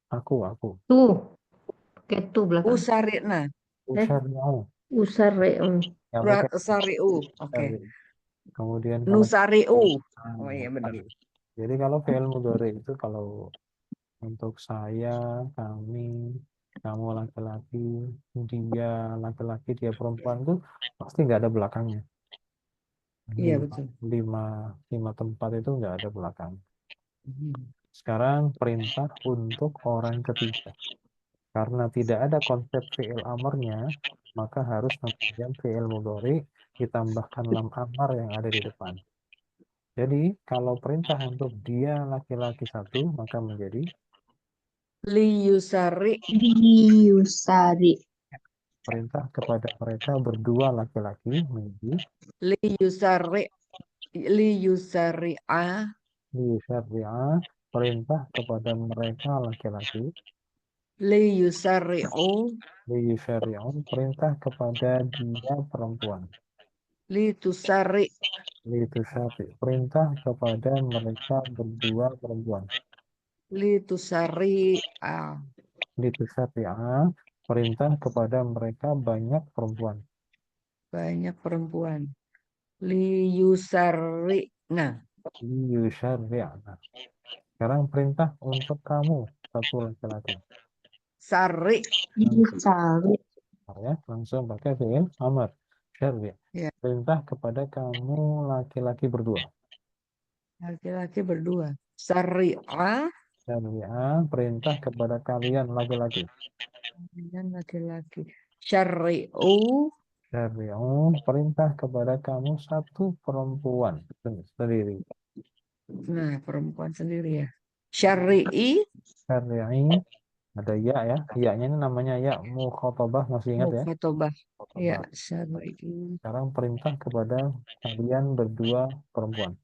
Aku. Tuh, pakai tuh belakang. usari'na, Tusyari'u. Usare. Ya, pakai sari'u, oke. tusyari'. Kemudian kalau Nusari'u, oh iya benar. jadi kalau fi'il mudhari itu kalau untuk saya, kami, kamu laki-laki, dia laki-laki, dia perempuan tuh pasti nggak ada belakangnya. Iya Lima, betul. lima tempat itu nggak ada belakang. Hmm. Sekarang perintah untuk orang ketiga. Karena tidak ada konsep fi'il amarnya, maka harus kemudian fi'il mudhari ditambahkan lam amar yang ada di depan. Jadi kalau perintah untuk dia laki-laki satu, maka menjadi Liyusari, Yusari. perintah kepada mereka berdua laki-laki menjadi liyusari, liyusari'a, syariah, perintah kepada mereka laki-laki liyusari'u, syariah, perintah kepada dia perempuan litusari, syari, perintah kepada mereka berdua perempuan litusari'a, syariah, perintah kepada mereka banyak perempuan banyak perempuan. Liyusari'na, syariah. Sekarang perintah untuk kamu satu laki-laki. sari, Yusari. Ya, langsung pakai fi'il amar syari'. Ya. Perintah kepada kamu laki-laki berdua. laki-laki berdua. Sari'a, Syariah, perintah kepada kalian laki-laki. dan laki-laki. Syari'u, Syariah, perintah kepada kamu satu perempuan sendiri. nah perempuan sendiri ya. Syari'i, Syariah, ada ya. Ya-nya ini namanya ya mukhatabah, masih ingat ya? mukhatabah. Ya, Mukhatabah. syari'i. Sekarang perintah kepada kalian berdua perempuan.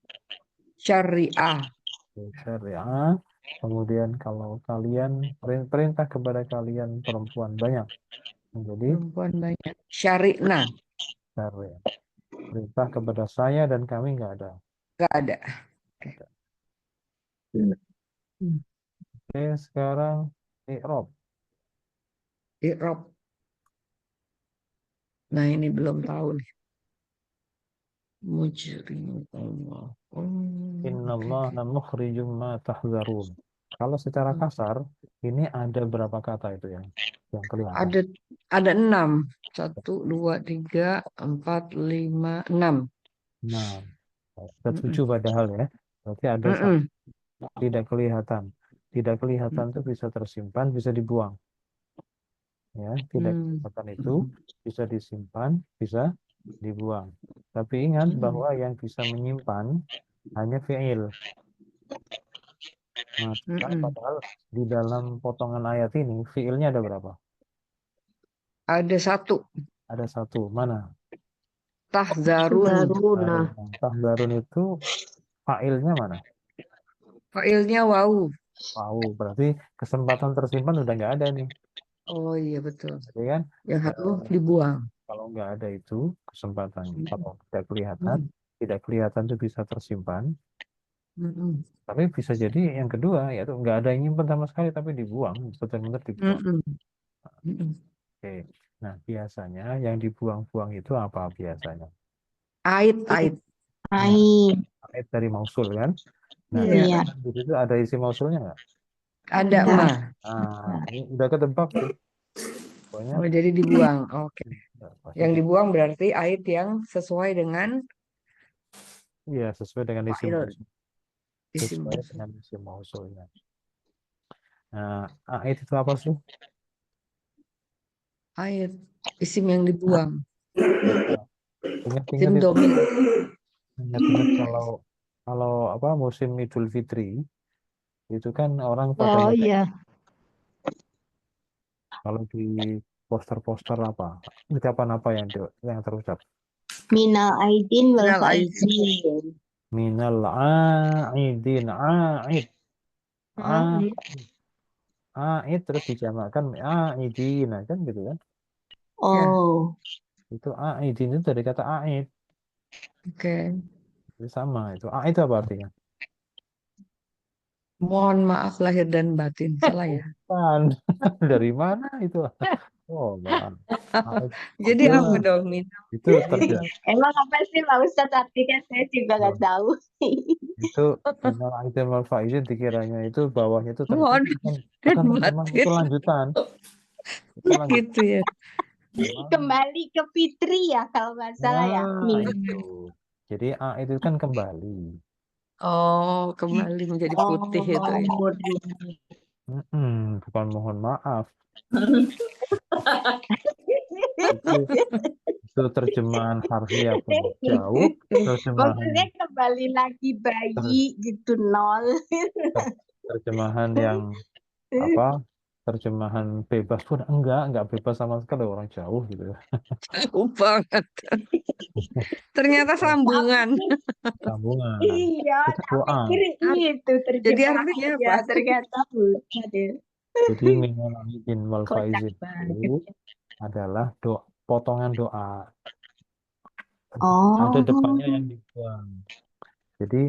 Syari'ah, Syariah. Kemudian kalau kalian perintah kepada kalian perempuan banyak menjadi perempuan banyak. Syari'na, syariah. Perintah kepada saya dan kami nggak ada. nggak ada. Oke, sekarang i'rab. I'rab. Nah ini belum tahu nih. Mujrim Allah. Innallaha mukhrijum ma tahzarun. Kalau secara kasar, ini ada berapa kata itu yang kelihatan? Ada 6. 1, 2, 3, 4, 5, 6. Nah, ada 7 padahal ya. Berarti ada satu tidak kelihatan. Tidak kelihatan itu bisa tersimpan, bisa dibuang. Ya, tidak kelihatan itu bisa disimpan, bisa dibuang. Tapi ingat bahwa yang bisa menyimpan hanya fi'il. Nah, padahal di dalam potongan ayat ini fi'ilnya ada berapa? Ada 1. Ada 1. Mana? Tahzarun. Daruna. Tahzarun itu fa'ilnya mana? Failnya wau. Wow, berarti kesempatan tersimpan udah nggak ada nih. Oh iya betul. Jadi kan Yang harus dibuang. kalau nggak ada itu kesempatan, kalau tidak kelihatan itu bisa tersimpan. Tapi bisa jadi yang kedua yaitu nggak ada yang nyimpen sama sekali tapi dibuang, benar-benar dibuang. Oke. Nah, biasanya yang dibuang-buang itu apa biasanya? Ait. Ait dari mausul kan? Nah, Iya. di situ ada isi mausulnya nggak? Ada ma. Nah, ini udah ketebak tuh. Pokoknya Oh jadi dibuang. Oke. pasti Yang dibuang berarti ait yang sesuai dengan iya, sesuai dengan isi fa'il. mausul. Sesuai dengan isi mausulnya. Nah, ait itu apa sih? Ait isim yang dibuang. Ingat-ingat Isim itu. domir. Ingat-ingat kalau apa musim Idul Fitri itu kan orang pada Oh iya. Kalau di poster-poster apa? Ucapan apa yang terucap? Minal aidin wal Minal aidin. faizin. Minal a'idin, a'id, Aid. a'id terus dijamakkan a'idin, nah, kan gitu kan? Ya, Oh, Itu a'idin itu dari kata a'id, oke. itu sama itu. A'id itu apa artinya? Mohon maaf lahir dan batin. Salah ya? Bukan. Dari mana itu? Oh, Bang. A'id Jadi itu apa dong, Minal itu terjadi emang apa sih Pak Ustadz? Artinya saya juga nggak tahu. itu minal aidin wal faizin dikiranya itu bawahnya itu Mohon bukan dan bukan terjemahan, itu batin. lanjutan. Itu lanjutan. Gitu ya. Memang. Kembali ke Fitri ya kalau nggak salah ya. Nah, itu. Jadi A itu kan kembali. Oh, kembali menjadi putih itu ya. Bukan mohon maaf. Itu itu terjemahan harfiah pun jauh, terjemahan Maksudnya kembali lagi bayi gitu nol. terjemahan yang apa? Terjemahan bebas pun enggak bebas sama sekali, orang jauh gitu ya. Jauh banget. Ternyata sambungan. Sambungan. Iya, Itu tak doa. pikir itu Jadi artinya terjemahannya. apa? Ternyata bukan ya. Jadi minal aidin wal Kocak faizin banget. itu adalah potongan doa. Oh, Ada depannya yang dibuang. Jadi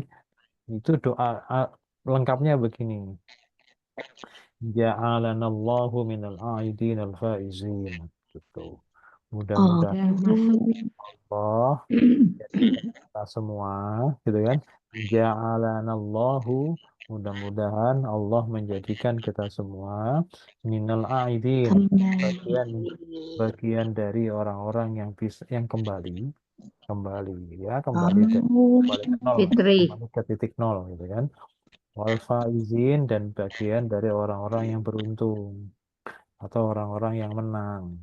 itu doa lengkapnya begini. Ja'alanallahu minal aidin al faizin. Gitu. oh. Mudah-mudahan Ya, masuk. Allah kita semua, gitu kan? Ja'alanallahu, mudah-mudahan Allah menjadikan kita semua minal aidin, bagian bagian dari orang-orang yang bisa yang kembali ya kembali ke nol, Fitri. kembali ke titik nol gitu kan, wal faizin, dan bagian dari orang-orang yang beruntung atau orang-orang yang menang.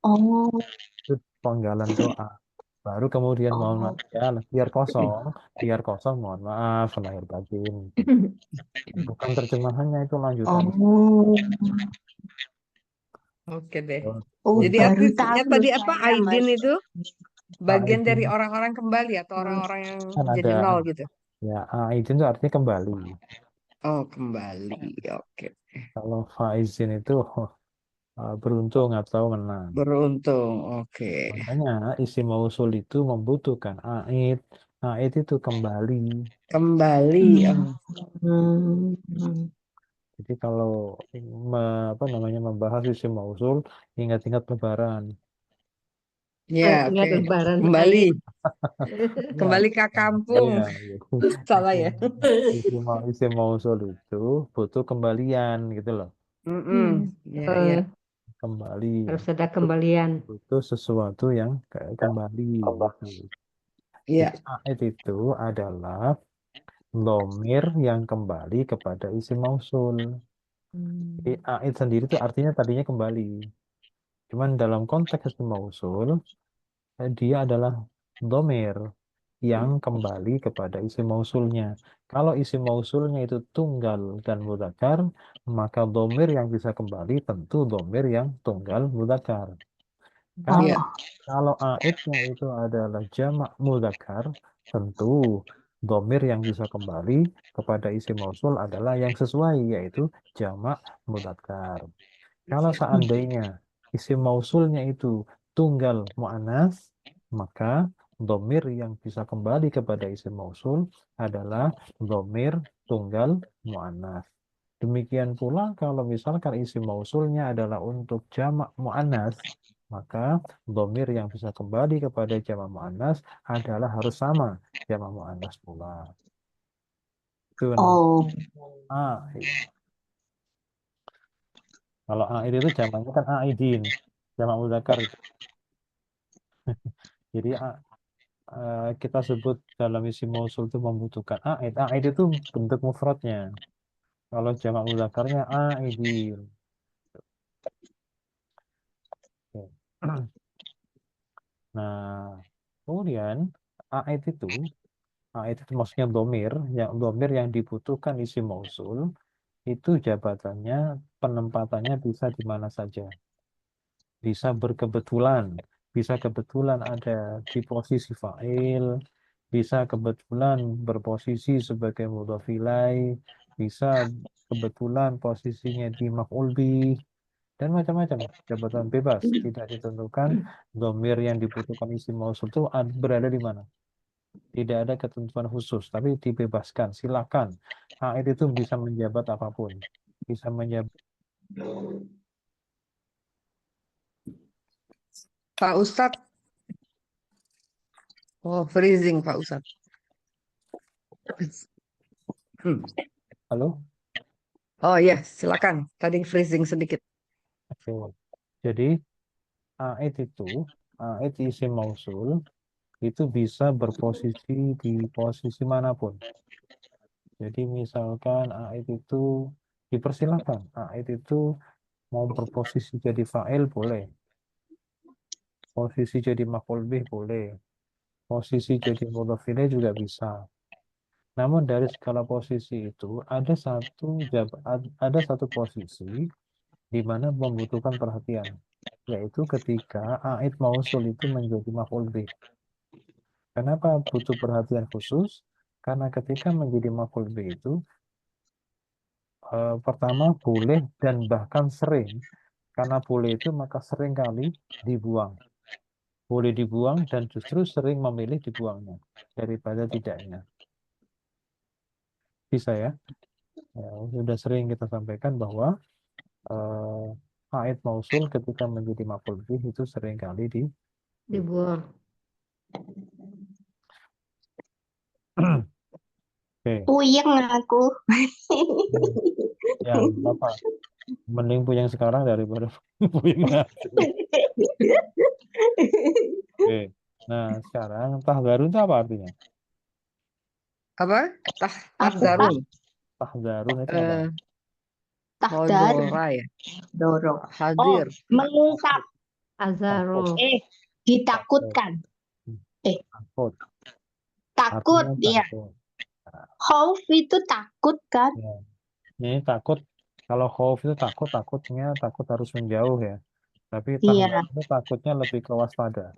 Oh, Itu penggalan doa, baru kemudian mohon maaf ya, biar kosong mohon maaf lahir batin, bukan terjemahannya, itu lanjutan. oh, Oke deh. oh, Jadi Untuk baru artinya tahu tadi apa? saya, Aidin Mas. itu bagian dari Aidin orang-orang kembali atau orang-orang yang kan jadi ada nol gitu. ya, Aidin itu artinya kembali. Oh, kembali. Oke. Kalau faizin itu beruntung atau menang. Beruntung. Oke. Makanya isim mausul itu membutuhkan aid. Aid itu kembali. Kembali. Oh. Hmm. Jadi kalau apa namanya membahas isim mausul, ingat-ingat Lebaran. Ya, Ingat oke. lebaran Kembali. Aid. Ya, Kembali ke kampung. iya, gitu. Salah ya. Isim mausul itu butuh kembalian gitu loh. Mm-mm. Ya, ya. Kembali. Harus ada kembalian. Butuh sesuatu yang kayak kembali gitu. Ya. Jadi aid itu adalah dhamir yang kembali kepada isim mausul. Jadi aid sendiri itu artinya tadinya kembali. Cuman dalam konteks isim mausul, dia adalah dhamir yang kembali kepada isim mausulnya. Kalau isim mausulnya itu tunggal dan mudzakkar, maka dhamir yang bisa kembali tentu dhamir yang tunggal mudzakkar. Kalau Ya. kalau aidnya itu adalah jamak mudzakkar, tentu dhamir yang bisa kembali kepada isim mausul adalah yang sesuai, yaitu jamak mudzakkar. Kalau seandainya isim mausulnya itu tunggal mu'annas, maka dhamir yang bisa kembali kepada isim mausul adalah dhamir tunggal mu'annas. Demikian pula kalau misalkan isim mausulnya adalah untuk jamak mu'annas, maka dhamir yang bisa kembali kepada jamak mu'annas adalah harus sama jamak mu'annas pula. Itu namanya Oh, aid. Kalau aid itu jamaknya kan aidin, jamak mudzakkar itu. Jadi kita sebut dalam isim mausul itu membutuhkan aid. Aid itu bentuk mufradnya. Kalau jamak mudzakarnya aidin. Oke. Nah, kemudian aid itu maksudnya domir yang dibutuhkan isim mausul itu jabatannya, penempatannya bisa di mana saja. Bisa berkebetulan, bisa kebetulan ada di posisi fa'il, bisa kebetulan berposisi sebagai mudhof ilaih, bisa kebetulan posisinya di maf'ul bih, dan macam-macam. Jabatan bebas, tidak ditentukan dhamir yang dibutuhkan isim mausul itu berada di mana. Tidak ada ketentuan khusus, tapi dibebaskan. Silakan. A'id itu bisa menjabat apapun. Bisa menjabat. Pak Ustadz. Oh, freezing Pak Ustadz. Halo? Oh iya, silakan. Tadi freezing sedikit. Oke. Jadi, a'id isim mausul, itu bisa berposisi di posisi manapun. Jadi misalkan a'id itu dipersilahkan. A'id itu mau berposisi jadi fa'il boleh. Posisi jadi maf'ul bih boleh. Posisi jadi mudhof ilaih juga bisa. Namun dari segala posisi itu ada satu posisi di mana membutuhkan perhatian, yaitu ketika a'id mausul itu menjadi maf'ul bih. Kenapa butuh perhatian khusus? Karena ketika menjadi maf'ul bih itu pertama boleh dan bahkan sering. Karena boleh itu maka sering kali dibuang. Boleh dibuang dan justru sering memilih dibuangnya daripada tidaknya. Bisa ya? Sudah sering kita sampaikan bahwa a'id mausul ketika menjadi maf'ul bih itu sering kali Dibuang. Oke. Puyeng aku. Ya, Bapak. Mending punya yang sekarang daripada punya. Oke. Nah, sekarang tahdzarun itu apa artinya? Apa? Tahdzarun. Tahdzarun itu apa? Eh, Tahdar, Modora ya. dorong. Oh, Hadir. mengungkap. Azaro. Ditakutkan. Takut. Takut, Artinya ya. takut. Khauf itu takut kan? Ya. Ini takut. Kalau khauf itu takutnya takut harus menjauh ya. Tapi Iya. tahdzar itu takutnya lebih ke waspada.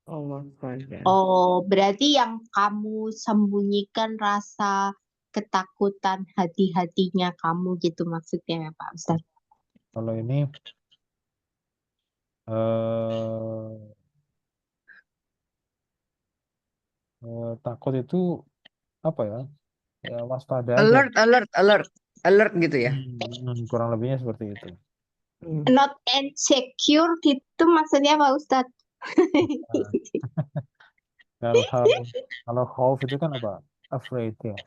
Allah pada. Oh, berarti yang kamu sembunyikan rasa ketakutan hati-hatinya kamu gitu maksudnya ya Pak Ustadz. Kalau ini takut itu apa ya? Ya waspada aja. Alert gitu ya. Kurang lebihnya seperti itu. Not insecure gitu maksudnya Pak Ustadz. Kalau khauf itu kan apa? Afraid ya.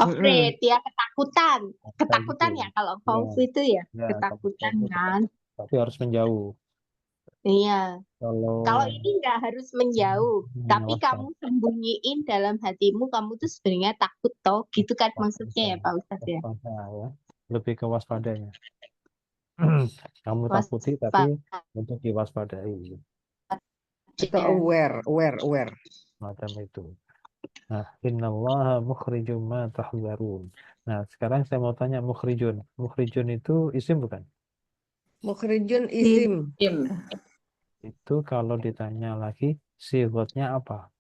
Afraid ya, ketakutan. Ketakutan gitu. ya kalau Ya, khauf itu ya, ya, ketakutan kalau kan. tapi harus menjauh. Iya. Kalau Kalau ini nggak harus menjauh, tapi waspada. kamu sembunyiin dalam hatimu, kamu tuh sebenarnya takut toh, gitu kan maksudnya ya Pak Ustadz ya. Waspada, ya. Lebih ke waspadanya. Kamu Waspada. takuti tapi untuk diwaspadai. Itu aware. Macam itu. Nah, innallaha mukhrijum ma tahdzarun. Nah, sekarang saya mau tanya mukhrijun. Mukhrijun itu isim bukan? Mukhrijun isim. Itu kalau ditanya lagi, sigotnya apa?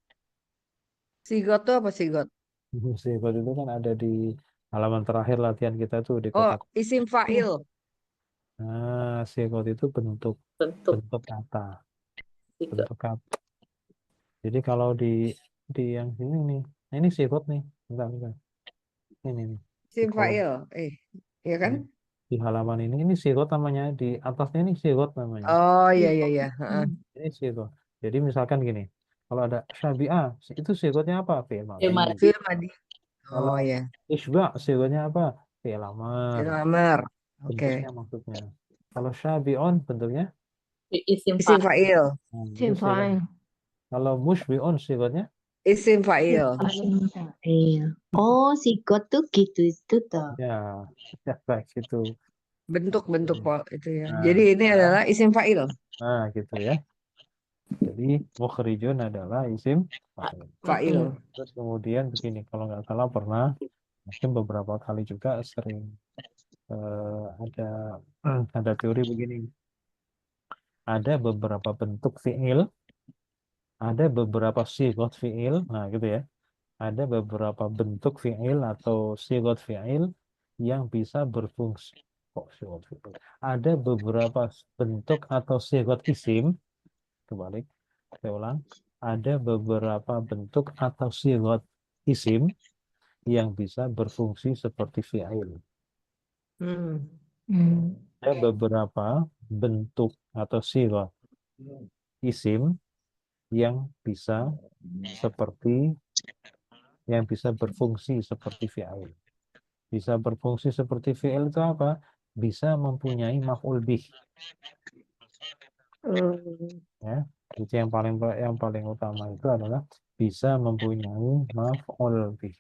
Sigot tuh apa sigot? Sigot itu kan ada di halaman terakhir latihan kita tuh di Oh, kotak. isim fa'il. Nah, sigot itu bentuk kata. Bentuk kata. Jadi kalau di yang sini nih, nah ini sigot nih. Bentar. Ini nih. Isim Di kolom. fa'il. Iya kan? Di halaman ini sigot namanya. Di atasnya ini sigot namanya. Oh iya. Heeh. Ini sigot. Jadi misalkan gini, kalau ada syabi'ah, itu sigotnya apa? Fi'il madhi. Fi'il madhi. Kalau Oh iya. isba' sigotnya apa? Fi'il amar. Fi'il amar. Oke. Bentuknya maksudnya. Kalau syabi'un bentuknya? Isim fa'il. Nah, itu Isim sigot. fa'il. Kalau musybi'un sigotnya? Isim fa'il. Oh, sigot tuh gitu itu toh. Ya baik gitu. Bentuk itu ya. Nah, Jadi ini adalah isim fa'il. Nah, gitu ya. Jadi mukhrijun adalah isim fa'il. Fa'il. Terus kemudian begini, kalau nggak salah pernah Mungkin beberapa kali juga sering ada teori begini. Ada beberapa bentuk fiil, ada beberapa sigot fiil, nah gitu ya. Ada beberapa bentuk fiil atau sigot fiil yang bisa berfungsi. Kok sigot fiil? Ada beberapa bentuk atau sigot isim, kebalik, saya ulang. Ada beberapa bentuk atau sigot isim yang bisa berfungsi seperti fiil. Ada beberapa bentuk atau sigot isim yang bisa berfungsi seperti fi'il. Bisa berfungsi seperti fi'il itu apa? Bisa mempunyai maf'ul bih. Ya, itu yang paling utama itu adalah bisa mempunyai maf'ul bih.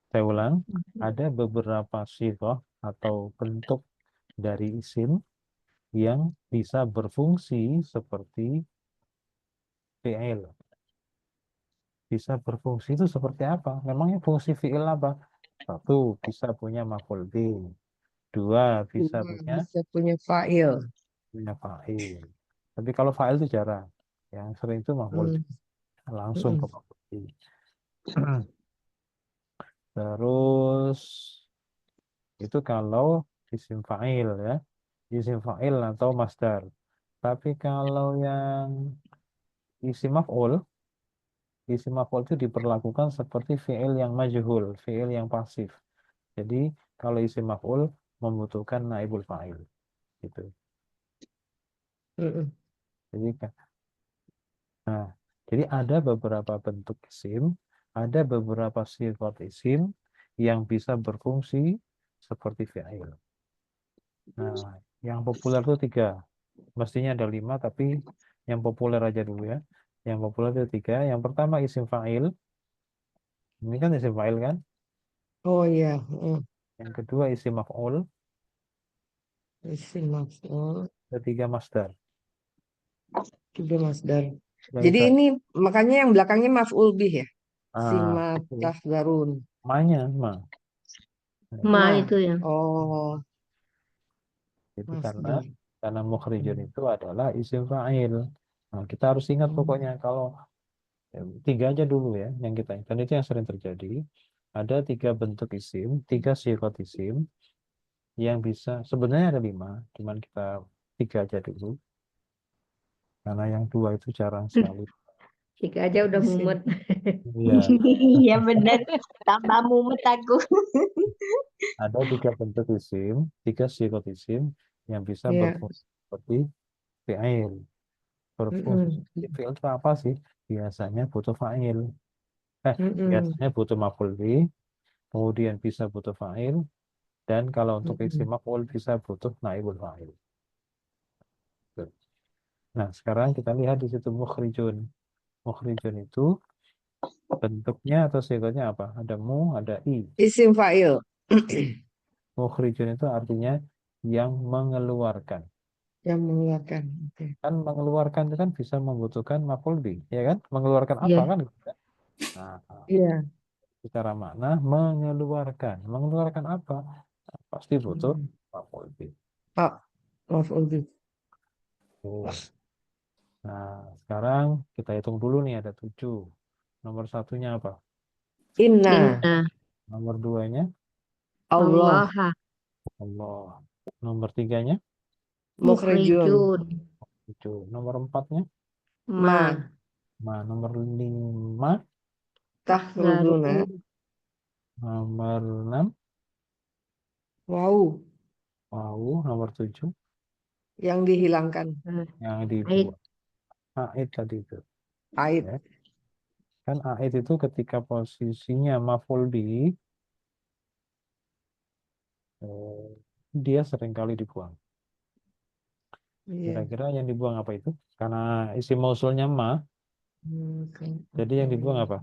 Saya ulang, ada beberapa sighah atau bentuk dari isim yang bisa berfungsi seperti fi'il. Bisa berfungsi itu seperti apa? Memangnya fungsi fi'il apa? Satu, bisa punya maf'ul bih. Dua, bisa Bisa punya fa'il. punya fa'il. Tapi kalau fa'il itu jarang. Yang sering itu maf'ul bih. Langsung ke maf'ul bih. Terus itu kalau isim fa'il ya. Isim fa'il atau masdar. Tapi kalau yang isim maf'ul itu diperlakukan seperti fi'il yang majhul, fi'il yang pasif. Jadi kalau isim maf'ul membutuhkan naibul fa'il gitu. Jadi nah, jadi ada beberapa bentuk isim, ada beberapa sifat isim yang bisa berfungsi seperti fi'il. Nah, yang populer itu 3. Mestinya ada 5, tapi yang populer aja dulu ya. Yang populer itu 3. Yang pertama isim fa'il. Ini kan isim fa'il kan? Oh iya, Yang kedua isim maf'ul. isim maf'ul, Ketiga masdar. juga masdar. Jadi ini makanya yang belakangnya maf'ul bih ya. Simat Betul. tahzarun. Ma-nya, ma. Ma Ma. itu ya. Oh, Itu Masdar. karena mukhrijun itu adalah isim fa'il. Nah, kita harus ingat pokoknya kalau 3 aja dulu ya yang kita ingat. Dan itu yang sering terjadi. Ada 3 bentuk isim, 3 sifat isim yang bisa, sebenarnya ada 5, cuman kita 3 aja dulu. Karena yang 2 itu jarang sekali. Jika aja udah Isim. mumet. Iya, Iya benar, tambah mumet aku. ada 3 bentuk isim, 3 sifat isim yang bisa Iya. berfungsi seperti fi'il. Berfungsi seperti fi'il itu apa sih? Biasanya butuh fa'il. Biasanya butuh maf'ul bih, kemudian bisa butuh fa'il, dan kalau untuk isim maf'ul bisa butuh naibul fa'il. Nah, sekarang kita lihat di situ mukhrijun. Mukhrijun itu bentuknya atau sifatnya apa? Ada mu, ada i. isim fa'il. Mukhrijun itu artinya yang mengeluarkan. Yang mengeluarkan. Oke. Kan mengeluarkan itu kan bisa membutuhkan maf'ul bih, ya kan? Mengeluarkan apa Iya. kan? Nah, Iya. secara makna mengeluarkan. Mengeluarkan apa? Pasti butuh maf'ul bih. Pak, maf'ul bih. Nah, sekarang kita hitung dulu nih ada 7. Nomor 1-nya apa? Inna. Inna Nomor 2-nya Allah. Allah Allah. Nomor 3-nya Mukhrijun. mukhrijun 7. Nomor 4-nya ma Nomor 5, Takhrujuna. zarun nomor 6, Wow. wow, nomor 7 Yang dihilangkan. yang ait dibuat. Aid tadi itu. Ait. Ya. Kan aid itu ketika posisinya maf'ul bih, dia seringkali dibuang. Iya. Kira-kira yang dibuang apa itu? Karena isim mausulnya ma, jadi yang dibuang apa?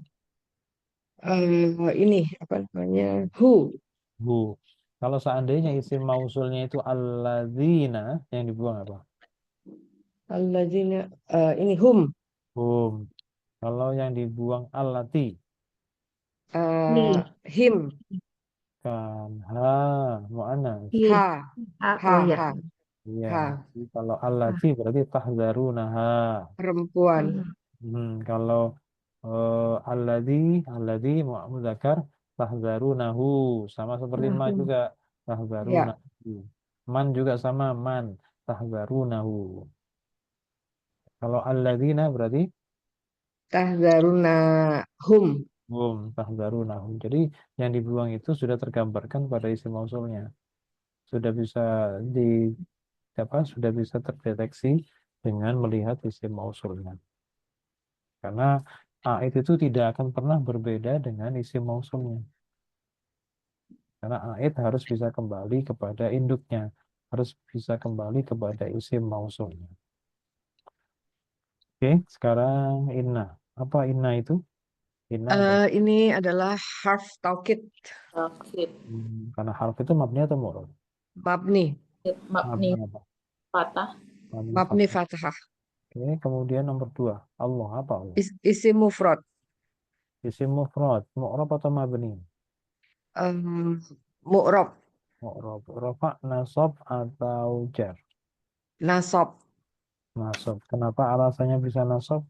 Ini apa namanya? Hu. Bu. Kalau seandainya isim mausulnya itu alladzina, yang dibuang apa? Alladzina. Ini hum. Hum. Kalau yang dibuang allati, him, Kan. Mu'annas. Hi. ha, Oh ya. ha, Iya. ha, Jadi kalau allati berarti tahzarunaha. perempuan. Kalau alladzi muzakkar tahzarunahu, sama seperti ma Nahu. juga Ya, tahzarunahu. Man juga sama, man tahzarunahu. Kalau alladzina berarti tahzarunahum. tahzarunahu. Jadi yang dibuang itu sudah tergambarkan pada isim mausulnya. Sudah bisa sudah bisa terdeteksi dengan melihat isim mausulnya. Karena a'id itu tidak akan pernah berbeda dengan isim mausulnya. Karena a'id harus bisa kembali kepada induknya, harus bisa kembali kepada isim mausulnya. Oke, sekarang inna. Apa inna itu? Inna adalah Ini adalah harf taukid, Taukid. karena harf itu mabni atau mu'rab? mabni, Mabni Mabni apa? patah. mabni fathah. fathah, Oke, kemudian nomor 2. Allah apa Allah? isim mufrad, Isim mufrad, mu'rab atau mabni? mu'rab, Mu'rab. Rafa, nasab atau jar? nasab, Nasab. Kenapa alasannya bisa nasab?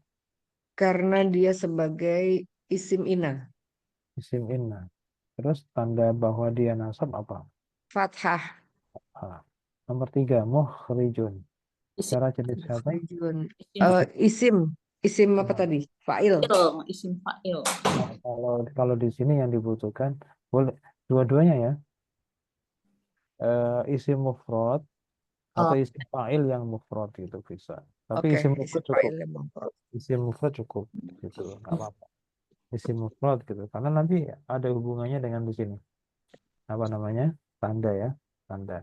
karena dia sebagai isim ina, Isim inna. Terus tanda bahwa dia nasab apa? fathah, Ah. Nomor 3, mukhrijun. Isim Cara jenis siapa? mufrijun. isim Isim apa tadi? Fa'il. fa'il. Isim fa'il. Kalau di sini yang dibutuhkan boleh dua-duanya ya. Isim mufrad atau Oh, isim fa'il yang mufrad itu bisa. Tapi Oke, isim isim mufrad cukup. fa'il yang mufrad. Isim mufrad cukup gitu, nggak apa-apa. Isim mufrad gitu. Karena nanti ada hubungannya dengan di sini. Apa namanya? Tanda ya, tanda.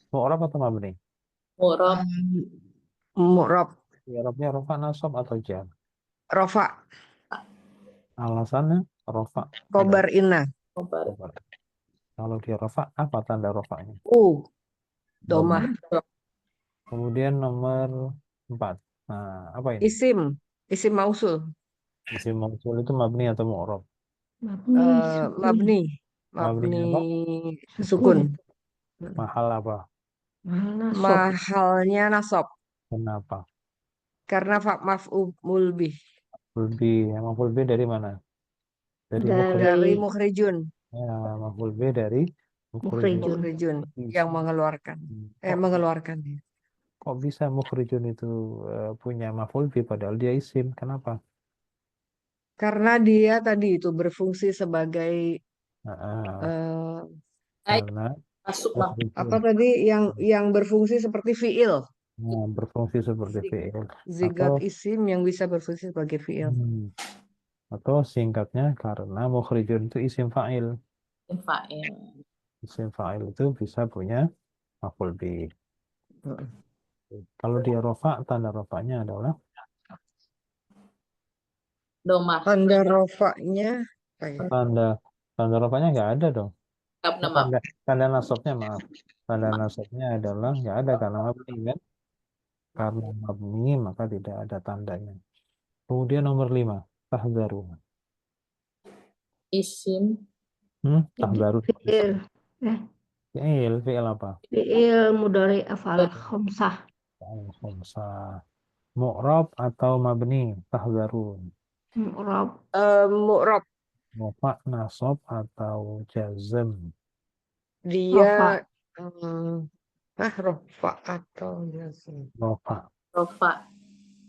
Mu'rab atau mabni? murab. Mu'rab, I'rabnya rafa, nasab atau jar? rofa, Alasannya rafa. kobar ina, Kobar. Coba. Kalau dia rafa, apa tanda rafanya? domah, Kemudian nomor 4. Nah, apa ini? isim mausul, Isim mausul itu mabni atau mu'rab? Mabni sukun. mabni, Mabni mabni apa? sukun, Mahal apa? Mahal nasab. mahalnya nasab, Kenapa? karena maf'ul bih, Lebih, maf'ul B dari mana? Dari mukhrij. dari Dari mukhrijun, Ya, maf'ul B dari mukhrijun. mukhrijun. mukhrijun yang mengeluarkan, Kok, mengeluarkan. kok bisa mukhrijun itu punya maf'ul B padahal dia isim? Kenapa? Karena dia tadi itu berfungsi sebagai Nah, eh, karena Masuk apa mukhrijun tadi yang berfungsi seperti fiil, berfungsi seperti fi'il zigot atau isim yang bisa berfungsi sebagai fiil. hmm, atau singkatnya karena mukhrijun itu isim fa'il. isim fa'il. Isim fa'il itu bisa punya maf'ul bih. Kalau dia rofa, tanda rofanya adalah Domah. Tanda rofaknya apa ya? tanda rofanya nggak ada dong. Kap nama. Tanda nasabnya maaf. Tanda nasabnya adalah nggak ada karena mabni kan. Karena mabni maka tidak ada tandanya. Kemudian nomor 5, tahzaru. Isim Tahzaru. Fiil. Fi'il apa? Fiil mudhari afal khamsah. Khamsah. Mu'rab atau mabni? Tahzarun. Mu'rab. Mu'rab, Rafa, nasab atau jazm? dia rofa atau jazm. Rafa. rofa.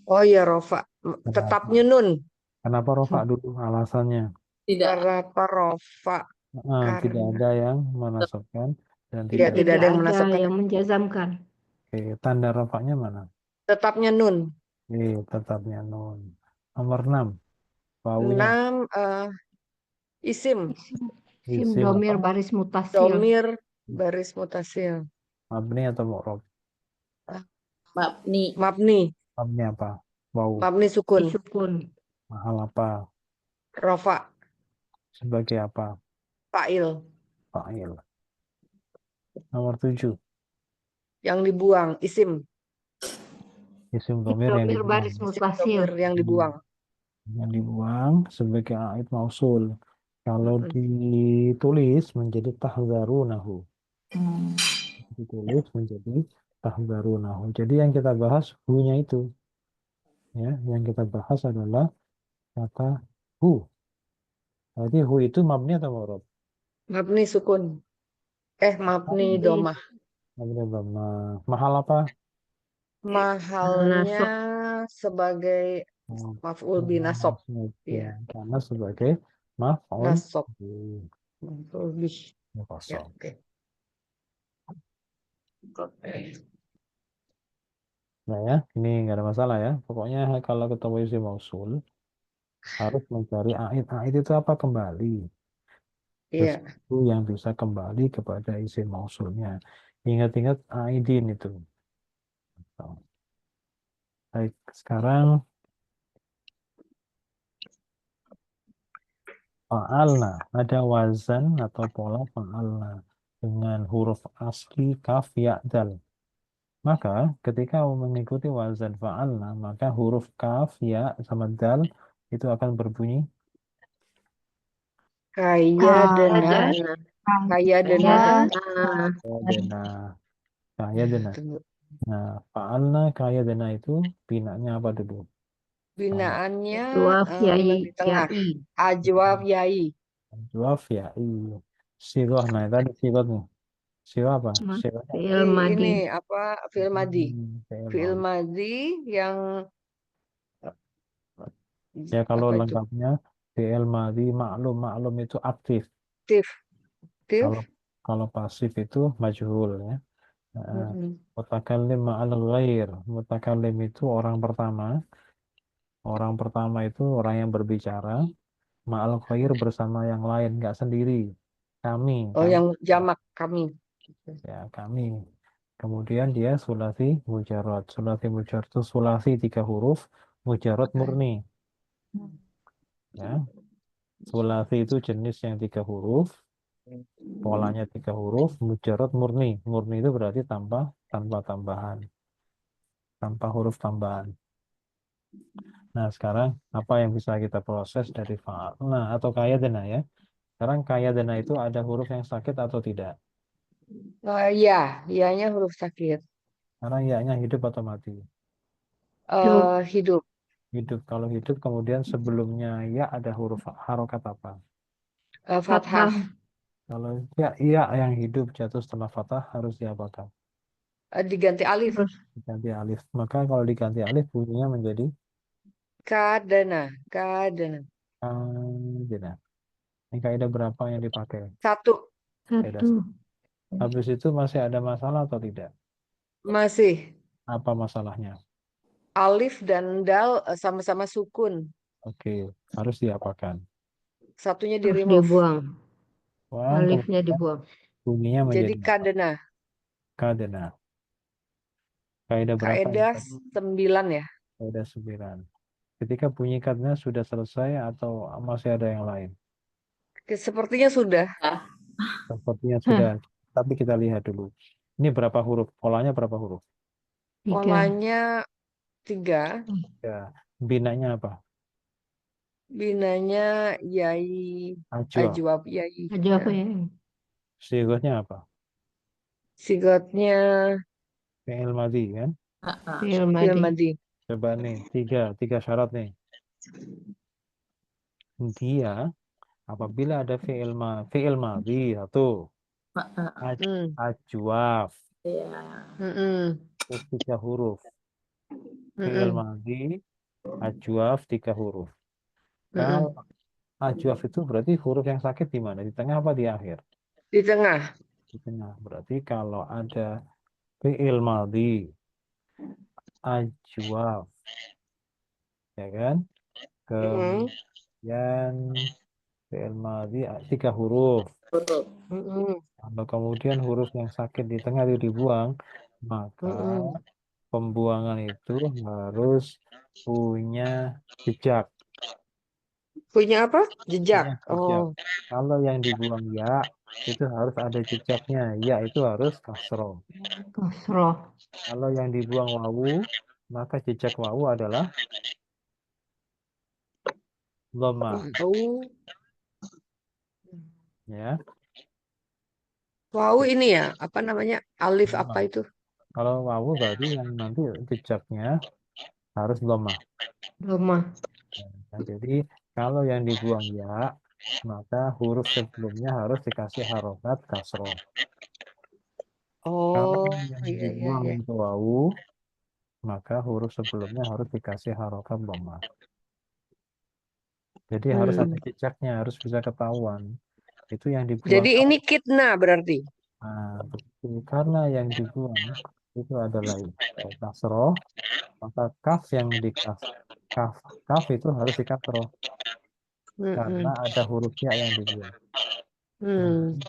Oh ya rofa, tetapnya nun. Kenapa rofa dulu alasannya? Tidak Kenapa rofa? Tidak Karena ada yang menasabkan dan ya tidak tidak ada yang ada menasabkan. yang menjazamkan. tanda rofanya mana? Tetapnya nun. Tetapnya nun. Nomor 6, wawunya 6 isim, Sim isim domir apa? baris mutasil. domir baris mutasil, Mabni atau mu'rab? mabni. mabni, Mabni apa? Wawu. mabni sukun, Sukun. Mahal apa? rofa, Sebagai apa? fa'il, Fa'il. Nomor 7, yang dibuang, isim, isim domir yang Domir dibuang. baris mutasil. domir yang dibuang. Yang dibuang sebagai a'id mausul. Kalau ditulis menjadi tahzarunahu. Ditulis menjadi tahzarunahu. Jadi yang kita bahas hu-nya itu. Ya, yang kita bahas adalah kata hu. Jadi hu itu mabni atau mu'rab? Mabni sukun. Mabni Mabni. domah. Mabni dhamma. Mahal apa? Mahalnya Nasab. sebagai Oh, maf'ul binasob. ya, Ya, karena sebagai maf'ul nasob. bih. Maf'ul bih. Ya, Ya, kosong. oke. Nah ya, ini nggak ada masalah ya. Pokoknya kalau ketemu isim mausul harus mencari aid. Aid itu apa? Kembali. Iya. Sesuatu yang bisa kembali kepada isim mausulnya. Ingat-ingat aidin itu. Baik, sekarang fa'alna. Ada wazan atau pola fa'alna dengan huruf asli kaf ya dal. Maka ketika mengikuti wazan fa'alna, maka huruf kaf ya sama dal itu akan berbunyi Kaya dena. Dana. Kaya dena. dena. Kaya dena. Tunggu. Nah, fa'alna kaya dena itu binanya apa dulu? Binaannya Tuaf yai. di tengah. Yai. Ajwaf yai. Jawab ya, iya. Siroh, nah tadi siroh nih. Siroh apa? Siroh. Fi'il madi. Ini apa? Fi'il madi. Fi'il Fi'il madi. madi yang Ya kalau apa itu? lengkapnya fi'il madi maklum, maklum itu aktif. Aktif. Aktif. Kalau pasif itu majhul ya. Mm-mm. Mutakallim ma'al ghair. Mutakallim itu orang pertama. Orang pertama itu orang yang berbicara. Ma'al ghair bersama yang lain, nggak sendiri. Kami, Oh, kami. yang jamak kami. Ya, kami. Kemudian dia sulasi mujarrad. Sulasi mujarrad itu sulasi 3 huruf, mujarrad murni. Ya. Sulasi itu jenis yang 3 huruf, polanya 3 huruf, mujarrad murni. Murni itu berarti tanpa tambahan, tanpa huruf tambahan. Nah, sekarang apa yang bisa kita proses dari fa'al? Nah, atau kaya dana ya. Sekarang kaya dana itu ada huruf yang sakit atau tidak? Ya, ianya huruf sakit. Sekarang ya-nya hidup atau mati? Hidup. Hidup. Kalau hidup kemudian sebelumnya ya ada huruf harokat apa? Fathah. Kalau ya yang hidup jatuh setelah fathah harus diapakan? Diganti alif. Diganti alif. Maka kalau diganti alif bunyinya menjadi Kadana. Kadana. jeda. Ini kaidah berapa yang dipakai? 1. Kaidah. 1. Habis itu masih ada masalah atau tidak? Masih. Apa masalahnya? Alif dan dal sama-sama sukun. Oke, harus diapakan? Satunya di Terus remove. dibuang. Wah, Alifnya dibuang. bunyinya Jadi menjadi kadana. kadena. Kaidah berapa? Kaidah 9 ya. Kaidah 9. Ketika bunyi kadena sudah selesai atau masih ada yang lain? Sepertinya sudah. Sepertinya sudah. Tapi kita lihat dulu. Ini berapa huruf? Polanya berapa huruf? 3. Polanya 3. Ya. Binanya apa? Binanya yai. Ajwa. Ajwab yai. Aja apa ya? Sigotnya apa? Sigotnya Fi'il madhi kan? Fi'il fi'il madi. madi. Coba nih, tiga syarat nih. Dia apabila ada fi'il madhi satu, ajwaf Mm-mm. terus 3 huruf. Fi'il Mm-mm. madhi, ajwaf 3 huruf. Mm-mm. Kalau ajwaf itu berarti huruf yang sakit di mana? Di tengah apa di akhir? Di tengah. Di tengah. Berarti kalau ada fi'il madhi, ajwaf, ya kan? Kemudian fi'il madhi 3 huruf. Mm-mm. Kalau kemudian huruf yang sakit di tengah itu dibuang, maka Mm-mm. pembuangan itu harus punya jejak. Punya apa? Jejak. Punya jejak. Oh. Kalau yang dibuang ya, itu harus ada jejaknya. Ya itu harus kasroh. Kasroh. Kalau yang dibuang wawu, maka jejak wawu adalah dhammah. Oh. Ya, Wow, ini ya, apa namanya? Alif Dhamma. apa itu? Kalau wawu berarti yang nanti jejaknya harus dhamma. Doma. Nah, jadi kalau yang dibuang ya, maka huruf sebelumnya harus dikasih harokat kasroh. Kalau Oh, yang iya, iya, dibuang iya. itu wawu, maka huruf sebelumnya harus dikasih harokat dhamma. Jadi harus ada jejaknya, harus bisa ketahuan. Itu yang dibuang. Jadi ini kitna berarti. Nah, betul. Karena yang dibuang itu adalah kasroh, maka kaf yang kaf itu harus dikasroh karena ada huruf ya yang dibuang.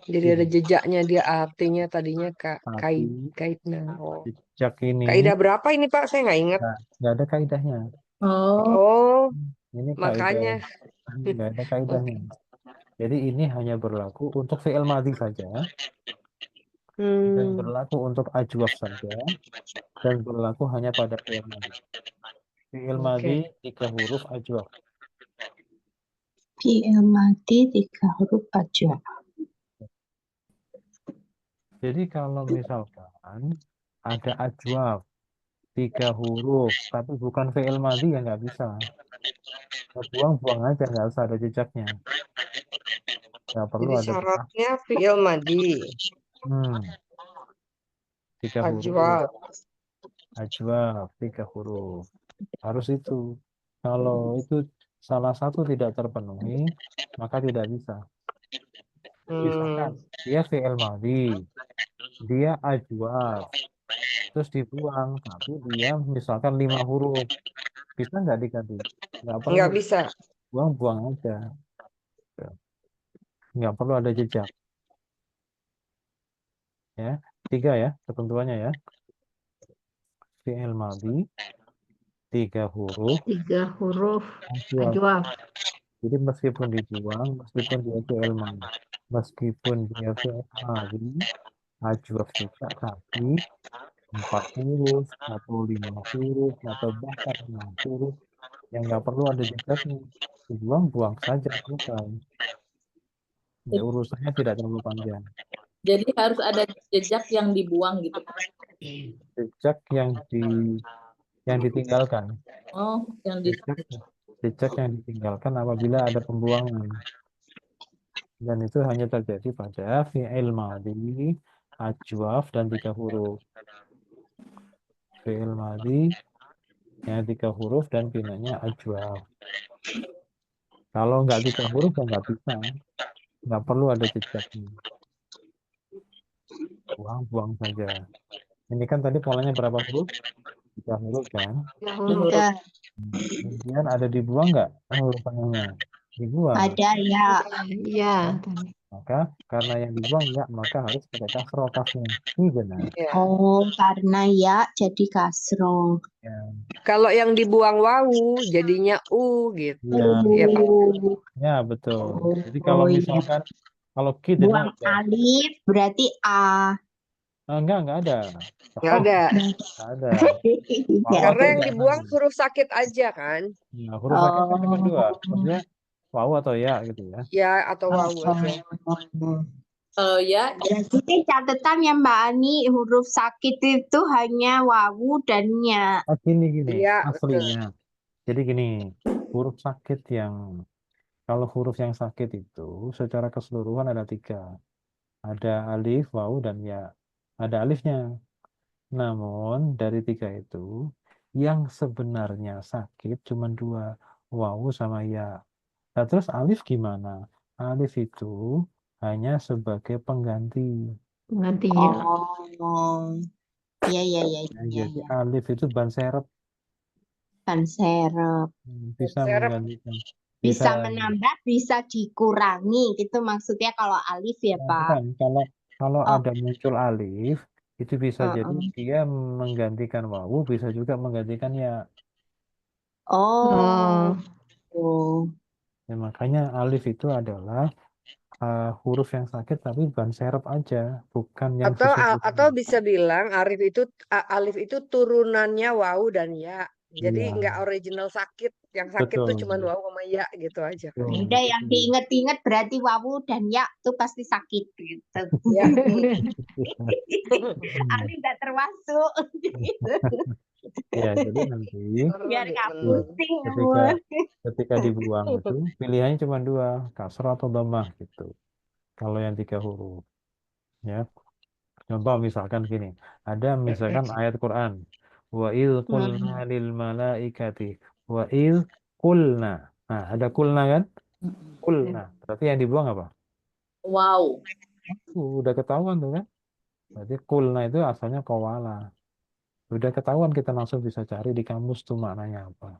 Jadi ada jejaknya dia artinya tadinya Tapi kaitna. Oh. jejak ini Kaidah berapa ini Pak? Saya nggak ingat. nggak ada kaidahnya. Oh, Oh, Ini makanya. nggak ada kaidahnya. Jadi ini hanya berlaku untuk fi'il madhi saja dan berlaku untuk ajwaf saja dan berlaku hanya pada fi'il madhi. Fi'il madhi 3 huruf ajwaf. fi'il madhi 3 huruf aja. Jadi kalau misalkan ada ajwaf 3 huruf tapi bukan fi'il madhi ya nggak bisa. Buang aja, nggak usah ada jejaknya. Nggak perlu Jadi ada jejaknya. syaratnya fi'il madhi. 3 huruf. Ajwaf. Ajwaf 3 huruf. Harus itu. Kalau itu salah satu tidak terpenuhi, maka tidak bisa. Misalkan dia fi'il madhi, dia ajwaf, terus dibuang, tapi dia misalkan 5 huruf, bisa nggak diganti? Nggak perlu. Nggak bisa. Buang aja. Nggak perlu ada jejak. Ya, 3 ya ketentuannya ya. Fi'il madhi 3 huruf 3 huruf ajwaf. ajwaf. Jadi meskipun dibuang, meskipun dia fi'il madhi, meskipun dia fi'il madhi ajwaf juga, tapi 4 huruf atau 5 huruf atau bahkan 6 huruf yang nggak perlu ada jejaknya, buang saja selesai. Ya, urusannya tidak terlalu panjang. jadi harus ada jejak yang dibuang gitu. Jejak yang ditinggalkan. Oh, yang di Jejak yang ditinggalkan apabila ada pembuangan. Dan itu hanya terjadi pada fi'il madhi, ajwaf, dan 3 huruf. Fi'il madhi yang 3 huruf dan binanya ajwaf. Kalau nggak 3 huruf ya nggak bisa. Nggak perlu ada jejaknya. Buang saja. Ini kan tadi polanya berapa huruf? 3 huruf kan? 3 huruf. Ada, Kemudian ada dibuang nggak huruf tengahnya? Dibuang. ada ya. Iya. Maka karena yang dibuang ya, maka harus pakai kasroh kafnya. Ini benar. Oh, karena ya jadi kasroh. Ya. Kalau yang dibuang wawu jadinya u gitu. Iya. Iya Pak. Ya, betul. Jadi kalau iya. misalkan kalau ki Buang dengar alif berarti a. enggak ada. Nggak ada. Nggak ada. Karena yang dibuang huruf sakit aja kan. Nah, huruf sakit kan cuma 2. Maksudnya wawu atau ya gitu ya. Ya atau wawu aja. kalau ya Berarti catatan ya Mbak Ani, huruf sakit itu hanya wawu dan ya. Gini Iya, aslinya. Jadi gini, huruf sakit kalau huruf yang sakit itu secara keseluruhan ada 3. Ada alif, wawu, dan ya. Ada alifnya. Namun dari 3 itu yang sebenarnya sakit cuma 2, wawu sama ya. Nah, terus alif gimana? Alif itu hanya sebagai pengganti. Pengganti ya. Oh, iya. Jadi alif itu ban serep, Ban serep. bisa serep. menggantikan. Bisa menambah, bisa dikurangi. Gitu maksudnya kalau alif ya Pak. Bukan. Kalau ada muncul alif, itu bisa jadi Uh-uh. dia menggantikan wawu, bisa juga menggantikan ya. Oh. Ya, makanya alif itu adalah huruf yang sakit tapi ban serep aja, bukan yang Atau sesungguhnya. bisa bilang alif itu turunannya wawu dan ya. Jadi Iya, nggak original sakit. Yang sakit tuh betul. cuma waw sama ya gitu aja kan. Betul, Udah yang betul. diinget-inget berarti wawu dan ya tuh pasti sakit gitu. Ya. Ali nggak termasuk. Ya, jadi nanti Biar Bener, nggak bener. pusing ketika kamu. ketika dibuang itu pilihannya cuma dua, kasroh atau dhammah gitu. Kalau yang 3 huruf, ya. Contoh misalkan gini, ada misalkan ayat Quran, wa il qulna lil malaikati, wa il qulna. Nah, ada qulna kan? Qulna. Berarti yang dibuang apa? Wow. Udah ketahuan tuh kan? Berarti qulna itu asalnya qawala. Udah ketahuan, kita langsung bisa cari di kamus tuh maknanya apa.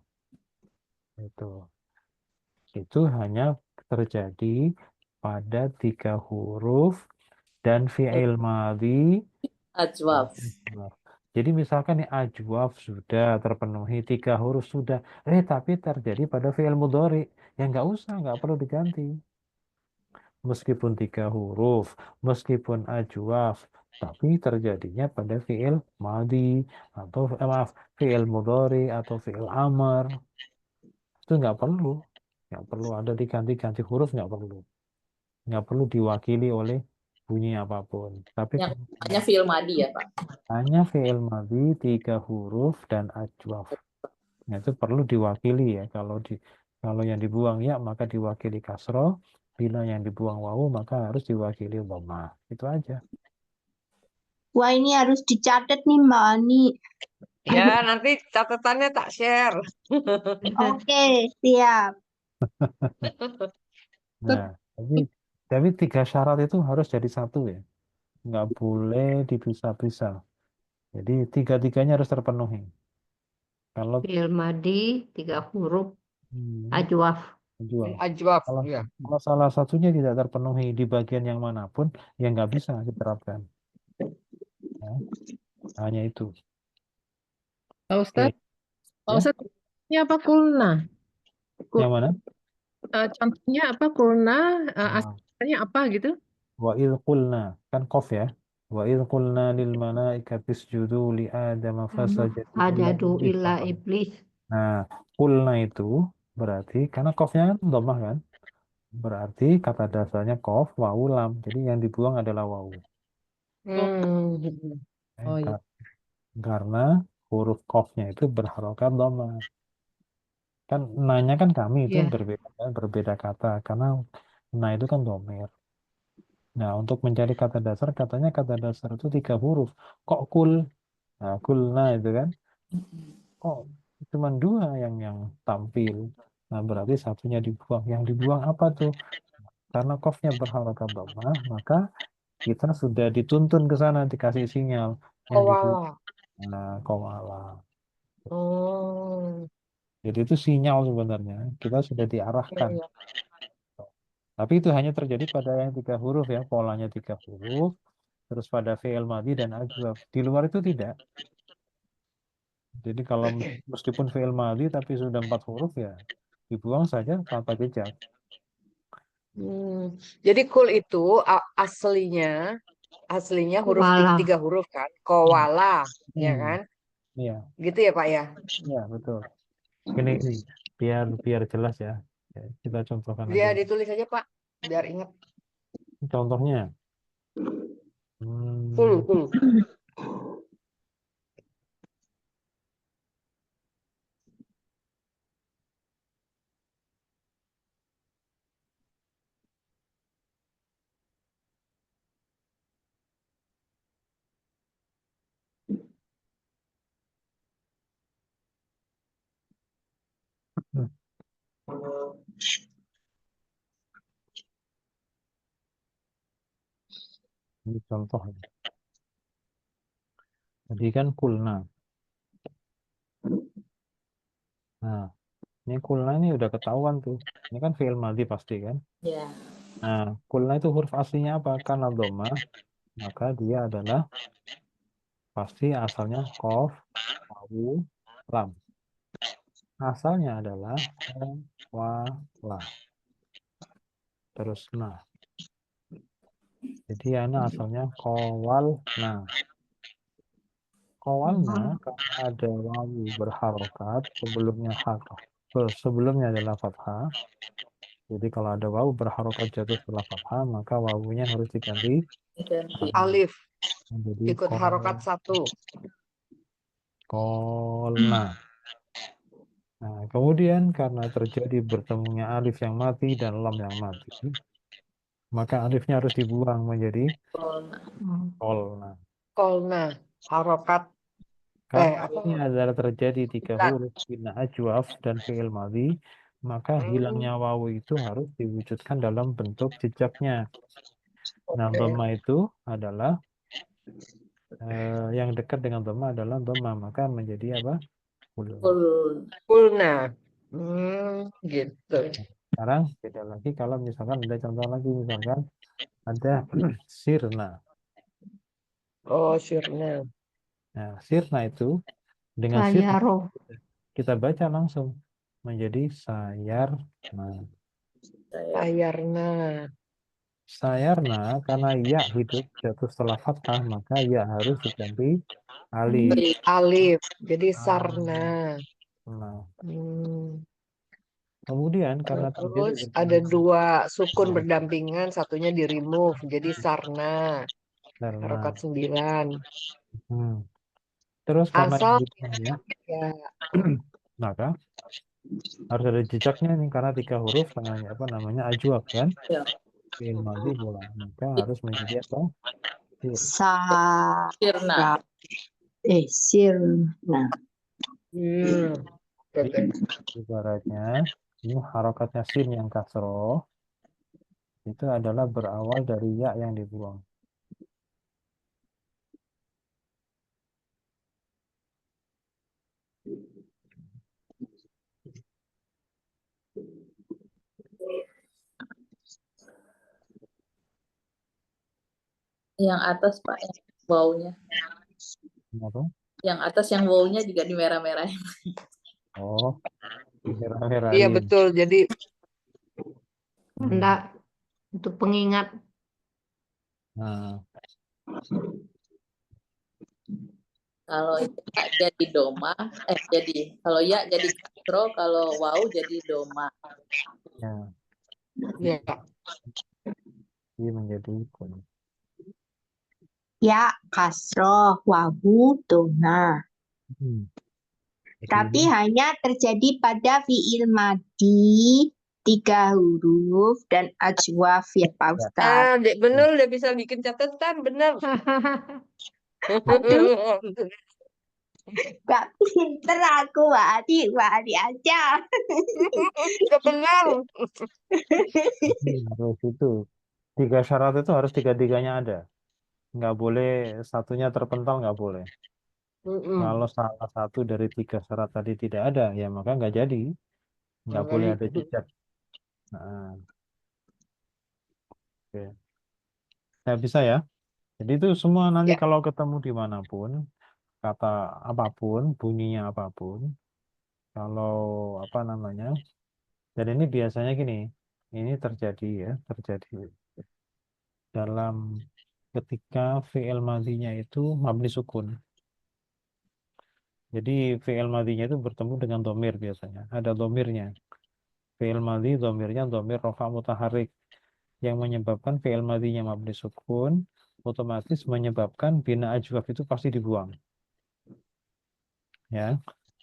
Itu hanya terjadi pada 3 huruf dan fi'il madhi. Ajwaf. Jadi misalkan nih ajwaf sudah terpenuhi, 3 huruf sudah, tapi terjadi pada fi'il mudhari, ya nggak usah, nggak perlu diganti. Meskipun 3 huruf, meskipun ajwaf, tapi terjadinya pada fi'il madhi atau maaf, fi'il mudhari atau fi'il amr, itu nggak perlu ada diganti-ganti huruf, nggak perlu diwakili oleh bunyi apapun. Tapi Yang hanya fi'il madi ya, Pak. hanya fi'il madhi 3 huruf dan ajwaf. Nah, itu perlu diwakili ya. Kalau yang dibuang ya maka diwakili kasroh. Bila yang dibuang wawu maka harus diwakili dhammah. Itu aja. Wah ini harus dicatat nih Mbak Ani. Ya, nanti catatannya tak share. Oke, siap. Nah, tapi 3 syarat itu harus jadi satu ya. Nggak boleh dipisah-pisah. Jadi 3-3-nya harus terpenuhi. Kalau Fi'il madi 3 huruf hmm, ajwaf. jual. Ajwaf, Kalau, ya. kalau salah satunya tidak terpenuhi di bagian yang manapun, ya nggak bisa diterapkan. Ya, hanya itu. Pak Oke, Ustadz, Pak ya. Ustadz, ini apa kulna? Yang mana? Contohnya apa kulna? Nah, Asalnya apa gitu? wa idh qulna, kan qaf ya. Wa idh qulna lil malaikati isjudu li Adam fasajadu illa Hadadu iblis. illa iblis. Nah, qulna itu berarti karena qafnya kan dhammah kan? Berarti kata dasarnya qaf wawu lam. Jadi yang dibuang adalah wawu. Oh iya. Karena huruf qafnya itu berharokat dhammah. Kan nanya kan kami itu Ya. berbeda kata karena nah itu kan domir. Nah, untuk mencari kata dasar, katanya kata dasar itu 3 huruf. Kok kul? Nah, kulna itu kan. Kok cuma 2 yang tampil. Nah, berarti satunya dibuang. Yang dibuang apa tuh? Karena kofnya berharokat dhammah, maka kita sudah dituntun ke sana, dikasih sinyal. Yang dibuang. Kowala. Nah, komala. Oh, Jadi itu sinyal sebenarnya. Kita sudah iya, diarahkan. iya. Tapi itu hanya terjadi pada yang 3 huruf ya. Polanya 3 huruf. Terus pada fi'il madhi dan ajwaf. Di luar itu tidak. Jadi kalau meskipun fi'il madhi tapi sudah 4 huruf ya dibuang saja tanpa jejak. Jadi kul itu aslinya huruf Kowala. 3 huruf kan, kowala, ya Hmm, kan? Iya, Gitu ya Pak ya. iya betul. Ini biar jelas ya. Ya, kita contohkan Dia aja. ditulis aja Pak, biar ingat. Contohnya, Kul, hmm, kul. ini contoh. Jadi kan kulna. Nah, ini kulna ini udah ketahuan tuh. Ini kan fi'il madhi pasti kan. Ya. Nah, kulna itu huruf aslinya apa? Karena dhammah, maka dia adalah pasti asalnya qaf, wawu, lam. Asalnya adalah wala. Terus nah. Jadi ana asalnya kowal nah. Qawalna karena ada wawu berharokat sebelumnya adalah fathah. Jadi kalau ada wawu berharokat jatuh setelah fathah, maka wawunya harus diganti Ganti. Alif menjadi ikut harokat satu. kolna. Nah, kemudian karena terjadi bertemunya alif yang mati dan lam yang mati, maka alifnya harus dibuang menjadi kolna. Kolna harokat Karena apa? ini adalah terjadi 3 Bulat. huruf bina ajwaf dan fi'il madhi, maka hilangnya wawu itu harus diwujudkan dalam bentuk jejaknya. Nah, Oke. dhamma itu adalah yang dekat dengan dhamma adalah dhamma, maka menjadi apa? Kulna. Kulna. Gitu. Sekarang beda lagi kalau misalkan ada contoh lagi, misalkan ada sirna. Oh, sirna. Nah, sirna itu dengan sirna Sayaro. kita baca langsung menjadi sayarna. Sayarna. Sayarna karena ya hidup jatuh setelah fathah, maka ya harus diganti alif. Alif. Jadi sarna. Nah, Hmm. kemudian karena terjadi Terus ada dua sukun berdampingan, satunya di remove, jadi sarna. karena Harokat 9. terus karena Asal ini ya. maka harus ada jejaknya nih karena 3 huruf namanya ajwab kan? Ya. Fi'il madhi pula, maka harus menjadi apa? Sirna. Sirna. Jadi, ibaratnya ini harokatnya sin yang kasroh itu adalah berawal dari ya yang dibuang. Yang atas Pak, yang wawunya. Kenapa? Yang atas yang wawunya juga di merah-merah. Oh, merah-merah. Iya betul. Jadi Enggak. Untuk pengingat. Nah, Kalau ya jadi doma, jadi kalau ya jadi kasro, kalau wawu jadi doma. ya, ya. ini menjadi kun. Ya, kasroh, wawu, doma. Jadi Tapi hanya terjadi pada fiil madi 3 huruf dan ajwaf ya Pak Ustadz. Dek, bener udah bisa bikin catatan, bener. Aduh. Gak pinter aku, Mbak Adi aja. Gak benar. harus itu 3 syarat itu harus 3-3-nya ada. Nggak boleh satunya terpental, nggak boleh. Kalau salah satu dari 3 syarat tadi tidak ada, ya maka nggak jadi. Nggak boleh ada jejak. Nah, oke. Ya, bisa ya. Jadi itu semua nanti Ya. kalau ketemu dimanapun, kata apapun, bunyinya apapun, kalau dan ini biasanya gini, ini terjadi dalam ketika fi'il madhinya itu mabni sukun. Jadi fi'il madhinya itu bertemu dengan domir biasanya, ada domirnya. Fi'il madhi domirnya domir rofa mutaharik yang menyebabkan fi'il madhinya mabni sukun, otomatis menyebabkan bina ajwaf itu pasti dibuang. Ya,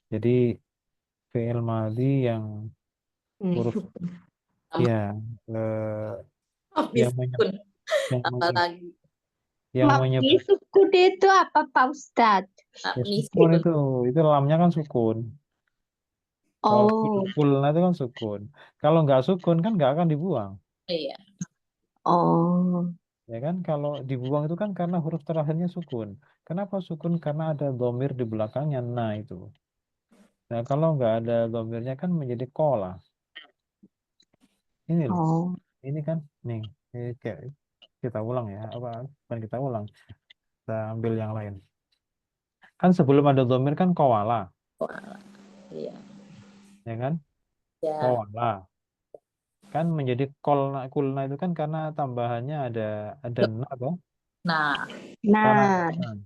jadi fi'il madhi yang huruf ya yang Apalagi Mabni sukun itu apa Pak Ustadz? sukun itu lamnya kan sukun. Kalau Oh, kulna itu kan sukun. Kalau nggak sukun kan nggak akan dibuang. iya. oh, Ya kan, kalau dibuang itu kan karena huruf terakhirnya sukun. Kenapa sukun? Karena ada domir di belakangnya. Nah itu. Nah kalau nggak ada domirnya kan menjadi kola. Ini loh. oh. Ini kan nih. Ini kayak kita ulang ya. Bukan kita ulang. Kita ambil yang lain. Kan sebelum ada domir kan kowala. Iya. Ya kan? Ya. Kowala. Kan menjadi kulna itu kan karena tambahannya ada na toh. Nah, Karena Nah, nah.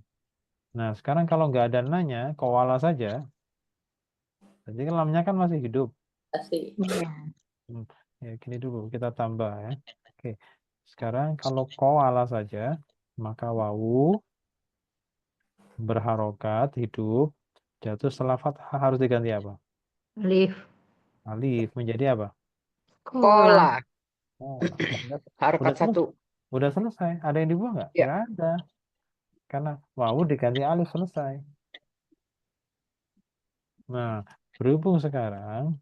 Nah, sekarang kalau nggak ada nanya, koala saja. Jadi kan lamnya kan masih hidup. Kasih. Iya. Hmm, Ya, gini dulu, kita tambah ya. Oke. Sekarang kalau koala saja, maka wawu berharokat, hidup, jatuh setelah fathah harus diganti apa? Alif. Alif menjadi apa? Kola. Pola. Oh, udah Harokat selesai. satu. Udah selesai. Ada yang dibuang nggak? Ya. Nggak ada. Karena wawu diganti alif selesai. Nah, berhubung sekarang,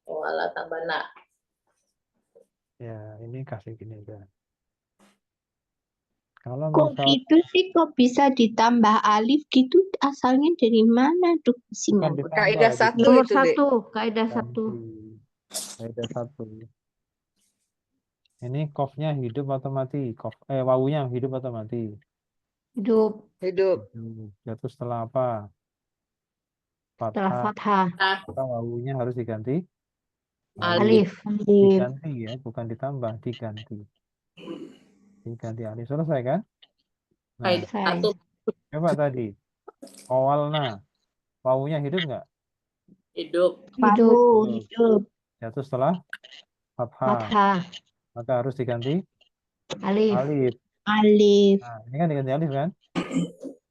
Koala tambah nak. ya ini kasih gini aja. Kalau Kok misal gitu sih? Kok bisa ditambah alif gitu? Asalnya dari mana tuh bukan sinyal? ditambah, Kaidah satu Nomor itu, Dek. 1, kaidah 1. diganti. Kaidah satu. Ini kofnya hidup atau mati? Wawunya hidup atau mati? Hidup Hidup. Jatuh setelah apa? setelah Fathah. fathah. Maka wawunya harus diganti Alif. Alif. Diganti ya, bukan ditambah, diganti. Diganti alif. Selesai kan? Nah, Kaidah Selesai. 1 coba tadi. Kowalna. Wawunya hidup nggak? hidup. Hidup Wawu hidup. Jatuh setelah fathah. fathah. Maka harus diganti Alif. alif. Alif. Nah, ini kan diganti alif kan?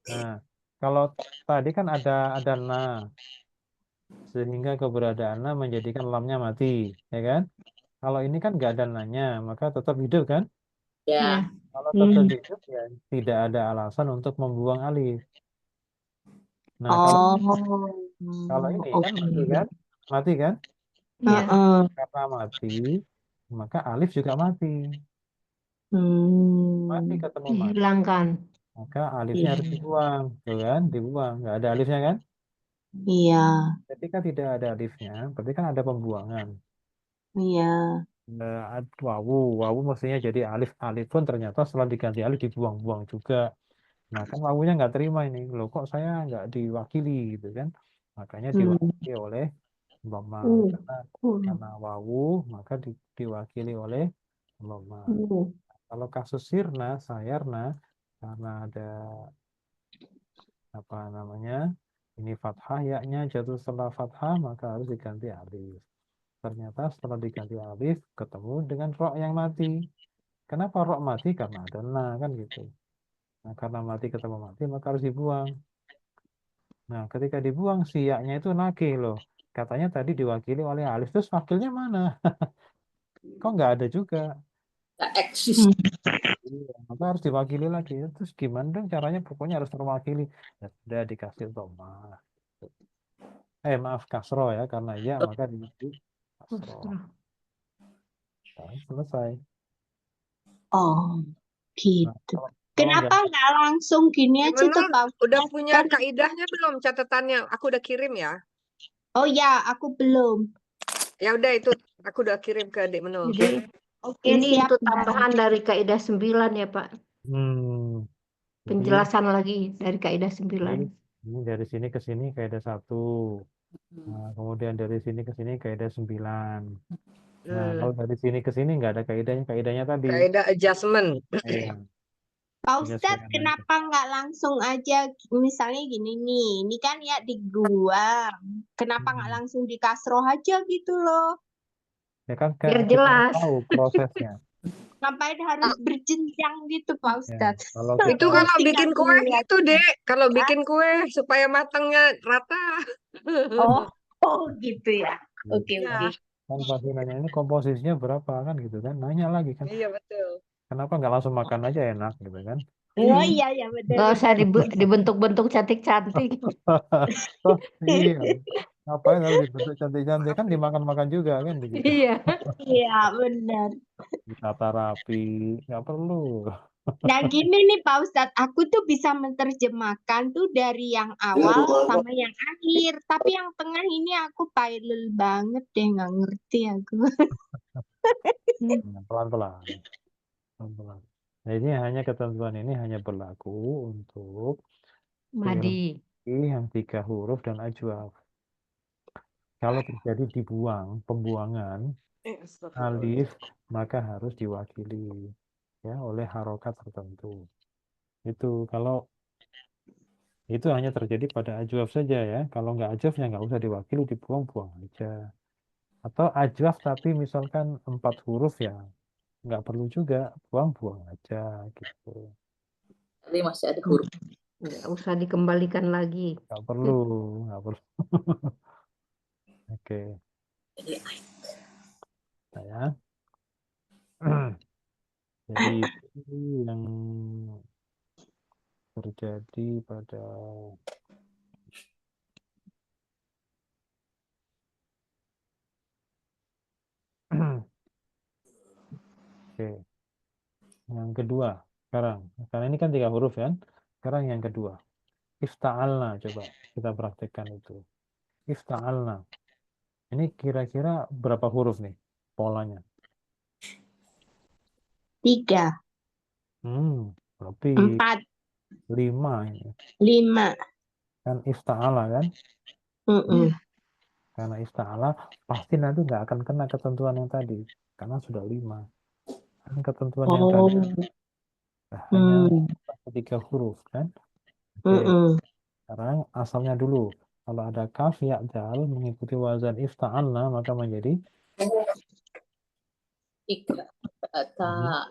Nah, kalau tadi kan ada na, sehingga keberadaan na menjadikan lamnya mati, ya kan? Kalau ini kan nggak ada nanya, maka tetap hidup kan? Ya. Ya. Kalau tetap hidup ya tidak ada alasan untuk membuang alif. Nah, kalau ini kan Oke. mati kan? Mati kan? Ya. Heeh. Karena mati, maka alif juga mati. Mati Hmm. ketemu mati, Dihilangkan. maka alifnya harus Iya. dibuang, tuh kan? Dibuang, nggak ada alifnya kan? Iya. Ketika tidak ada alifnya, berarti kan ada pembuangan. Iya. Wawu mestinya jadi alif, alif pun ternyata setelah diganti alif dibuang-buang juga. Nah kan wawunya nggak terima ini, loh kok saya nggak diwakili gitu kan? Makanya diwakili oleh dhamma. Karena wawu maka diwakili oleh dhamma. Kalau kasus sirna, sayarna, karena ada apa namanya, ini fathah, yaknya jatuh setelah fathah, maka harus diganti alif. Ternyata setelah diganti alif, ketemu dengan rok yang mati. Kenapa rok mati? Karena ada na, kan gitu. Nah, karena mati ketemu mati, maka harus dibuang. Nah, ketika dibuang, si yaknya itu nakih loh. Katanya tadi diwakili oleh alif, terus wakilnya mana? Kok nggak ada juga? Nggak eksis. Iya, maka harus diwakili lagi. Terus gimana dong caranya? Pokoknya harus terwakili. Ya sudah dikasih dhamma. Maaf kasro ya, karena ya maka dikasih kasro. Nah, selesai. Oh, Nah, gitu. kalau Kenapa nggak, nggak langsung gini aja tuh, Menurut Pak udah Ustadz? punya Kan- kaidahnya belum catatannya? Aku udah kirim ya. Oh ya, aku belum. Ya udah itu aku udah kirim ke Adik Menul. Jadi Oke, ini siap. itu tambahan dari kaidah 9 ya Pak. jadi Penjelasan lagi dari kaidah 9. ini dari sini ke sini kaidah 1. Nah, kemudian dari sini ke sini kaidah 9. Nah, kalau dari sini ke sini nggak ada kaidahnya tadi. Kaidah adjustment. Iya, Pak menyesuaikan Ustadz, aja. kenapa nggak langsung aja, misalnya gini nih, ini kan ya dibuang. Kenapa nggak langsung di kasroh aja gitu loh? Ya kan Biar kita jelas. tahu prosesnya. Ngapain harus berjenjang gitu, Pak Ya, Ustadz? kalau Itu kita kalau Tinggal bikin kue dilihat. gitu, Dek. Kalau bikin kue supaya matangnya rata. Oh gitu ya. Oke, Ya. oke. kan pasti nanya ini komposisinya berapa kan gitu kan, nanya lagi kan, Iya betul. kenapa nggak langsung makan aja enak gitu kan. Oh iya, ya benar. Nggak usah dibentuk-bentuk cantik-cantik. Oh iya, ngapain harus dibentuk cantik-cantik, kan dimakan-makan juga kan begitu, Iya. Iya, benar. ditata rapi, nggak perlu. Nah gini nih Pak Ustadz, aku tuh bisa menerjemahkan tuh dari yang awal sama yang akhir. Tapi yang tengah ini aku payel banget deh, nggak ngerti aku. Nah, pelan-pelan, pelan-pelan. Nah, ini hanya ketentuan ini hanya berlaku untuk Madi. yang 3 huruf dan ajwaf. Kalau terjadi dibuang, pembuangan alif, maka harus diwakili ya oleh harokat tertentu. Itu kalau Itu hanya terjadi pada ajwaf saja ya. Kalau nggak ajwaf ya nggak usah diwakili, dibuang-buang aja. Atau ajwaf tapi misalkan 4 huruf ya nggak perlu juga, buang-buang aja gitu. Jadi masih ada huruf. Nggak usah dikembalikan lagi. Nggak perlu, nggak perlu. Oke, Jadi nah ya. Jadi itu yang terjadi pada oke. Yang kedua sekarang, karena ini kan 3 huruf kan. Sekarang yang kedua, ifta'alna, coba kita praktekkan itu. Ifta'alna. Ini kira-kira berapa huruf nih polanya? 3, Berarti 4, 5 ini. 5. Kan ifta'ala kan? Mm-mm. Karena ifta'ala pasti nanti nggak akan kena ketentuan yang tadi. Karena sudah 5. Kan ketentuan yang Oh. tadi hanya Hmm. 3 huruf kan? Oke, Mm-mm. sekarang asalnya dulu. Kalau ada kaf ya dal mengikuti wazan ifta'alna maka menjadi Ika, ta,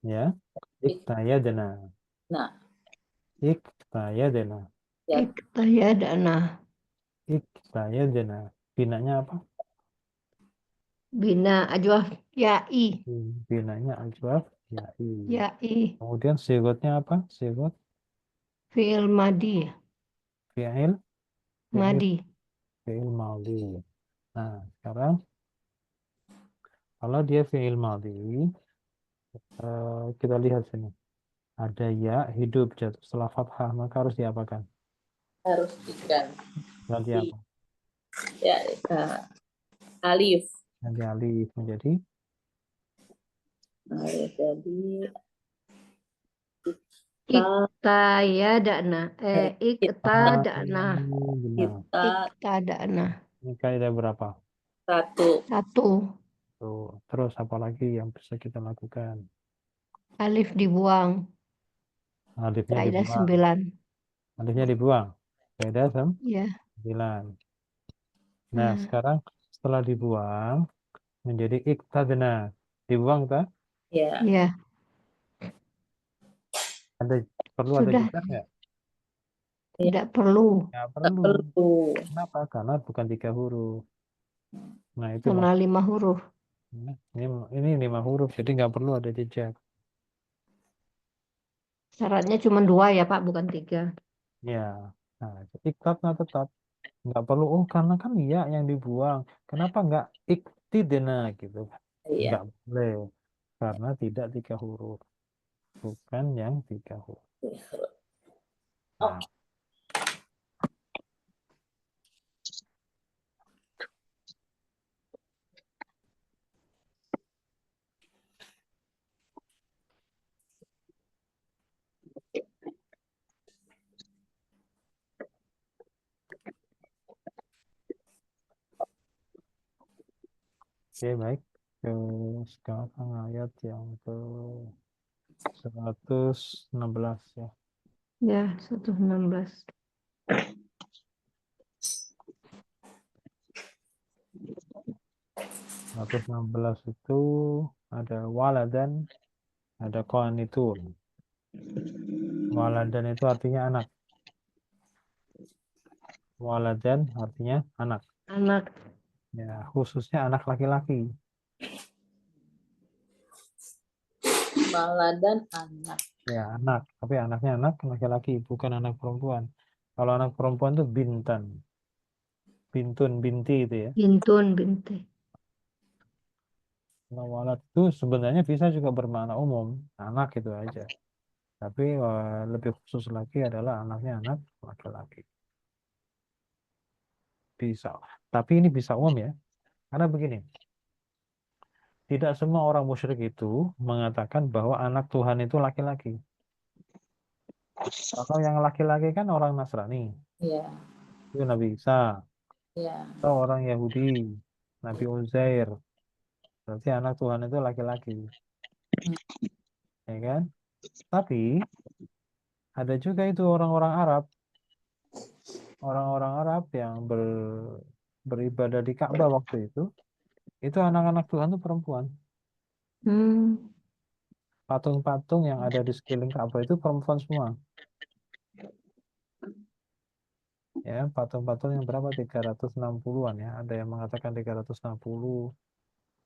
ya iktayadna. nah, Iktayadna. ya, Iktayadana. Iktayadna. Binanya apa? Bina ajwaf ya'i. Binanya ajwaf ya i. Ya'i. Kemudian sigotnya apa? Sigot Fi'il madi. fi'il fi'il Madi. fi'il madhi. Nah, sekarang kalau dia fi'il madhi, kita lihat sini. Ada ya hidup jatuh setelah fathah, maka harus diapakan? harus diganti. Ganti apa? Ya, alif. Ganti alif menjadi Alif jadi Iktayadana. Iktadana. benar. kita Iktadana. Ini kaidah berapa? 1. 1. Tuh. Terus apa lagi yang bisa kita lakukan? Alif dibuang. Alifnya Kaidah dibuang. 9. Alifnya dibuang. Kaidah Ya. 9. Nah, Nah, sekarang setelah dibuang menjadi iktadna. Dibuang tak? Ya, ya. Perlu ada Sudah jeda nggak? tidak perlu. Nggak tak perlu. perlu. Kenapa? Karena bukan 3 huruf. Nah, itu Karena 5 huruf. Nah, ini 5 huruf, jadi nggak perlu ada jejak. Syaratnya cuma 2 ya Pak, bukan 3. Ya, nah, iktadna tetap nggak perlu. Oh, karena kan ya yang dibuang. Kenapa nggak iktidna gitu? Iya. Nggak boleh. Karena tidak 3 huruf. Bukan yang 3 huruf. Nah, oke, baik. Sekarang ayat yang ke 116 ya. Ya, 116. 116 itu ada waladan, ada qanitun. Waladan itu artinya anak. Waladan artinya anak. Anak. Ya, khususnya anak laki-laki. Maladan anak. Ya, anak. Tapi anaknya anak laki-laki, bukan anak perempuan. Kalau anak perempuan itu bintan. Bintun, binti itu ya. Bintun, binti. Kalau walad itu sebenarnya bisa juga bermakna umum. Anak itu aja. Tapi lebih khusus lagi adalah anaknya anak laki-laki. Bisa. Tapi ini bisa umum ya. Karena begini. Tidak semua orang musyrik itu mengatakan bahwa anak Tuhan itu laki-laki. Kalau yang laki-laki kan orang Nasrani. Ya, Itu Nabi Isa. ya. Atau orang Yahudi. Nabi Uzair. Berarti anak Tuhan itu laki-laki. Ya kan? Tapi ada juga itu orang-orang Arab orang-orang Arab yang beribadah di Ka'bah waktu itu anak-anak Tuhan itu perempuan. Hmm. Patung-patung yang ada di sekeliling Ka'bah itu perempuan semua. Ya, patung-patung yang berapa? 360-an ya. Ada yang mengatakan 360,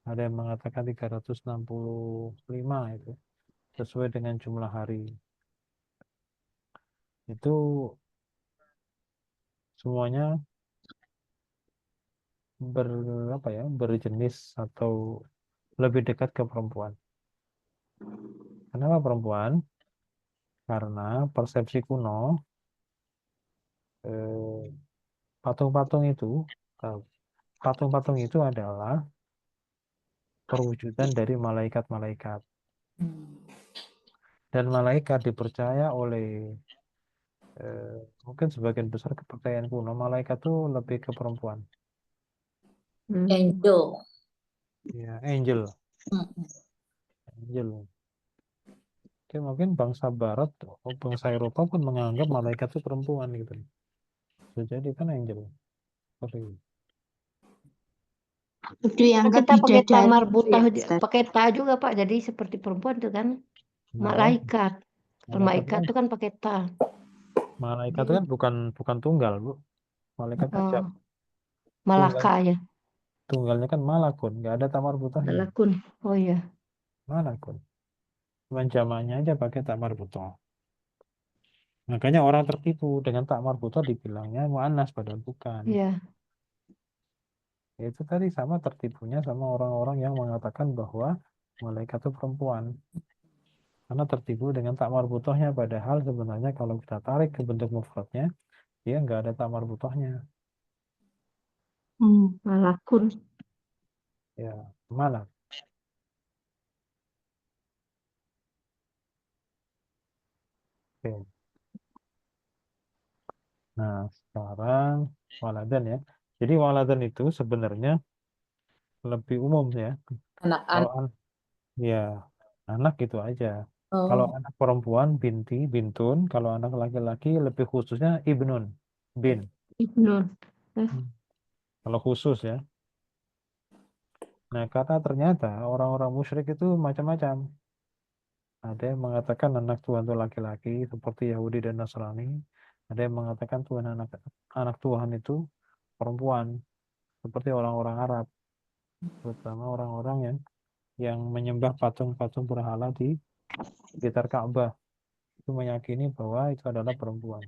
ada yang mengatakan 365 itu. Sesuai dengan jumlah hari. Itu semuanya berjenis atau lebih dekat ke perempuan. Kenapa perempuan? Karena persepsi kuno eh, patung-patung itu eh, patung-patung itu adalah perwujudan dari malaikat-malaikat. Dan malaikat dipercaya oleh mungkin sebagian besar kepercayaan kuno, malaikat itu lebih ke perempuan. Hmm. Angel. Ya, angel. Mm. Angel. Oke, mungkin bangsa Barat, bangsa Eropa pun menganggap malaikat itu perempuan gitu. Bisa jadi kan angel. Seperti itu. Itu yang Kita pakai bidadari tamar itu buta, ya, Ustaz. pakai ta juga Pak. Jadi seperti perempuan tuh kan. Nah, Malaikat. Kalau malaikat malaikat kan, tuh kan pakai ta. malaikat itu kan bukan tunggal, Bu. Malaikat kan Oh, tunggal, malaka ya. tunggalnya kan malakun, nggak ada tamar butahnya. Malakun. Oh iya. Malakun. Cuma jamaknya aja pakai tamar butoh. Makanya orang tertipu dengan tamar butoh dibilangnya muannas padahal bukan. Iya. Itu tadi sama tertipunya sama orang-orang yang mengatakan bahwa malaikat itu perempuan. Karena tertipu dengan tamar butohnya, padahal sebenarnya kalau kita tarik ke bentuk mufradnya, dia nggak ada tamar butohnya. Malakun. Ya, malak. Oke. Nah, sekarang waladan ya. Jadi waladan itu sebenarnya lebih umum ya. Kalau Anak-anak. ya anak itu aja. Kalau Oh, anak perempuan binti, bintun. Kalau anak laki-laki lebih khususnya ibnun, bin. Ibnun. Eh, Kalau khusus ya. Nah, karena ternyata orang-orang musyrik itu macam-macam. Ada yang mengatakan anak Tuhan itu laki-laki seperti Yahudi dan Nasrani. Ada yang mengatakan Tuhan anak Tuhan itu perempuan seperti orang-orang Arab, terutama orang-orang yang menyembah patung-patung berhala di sekitar Ka'bah. Itu meyakini bahwa itu adalah perempuan.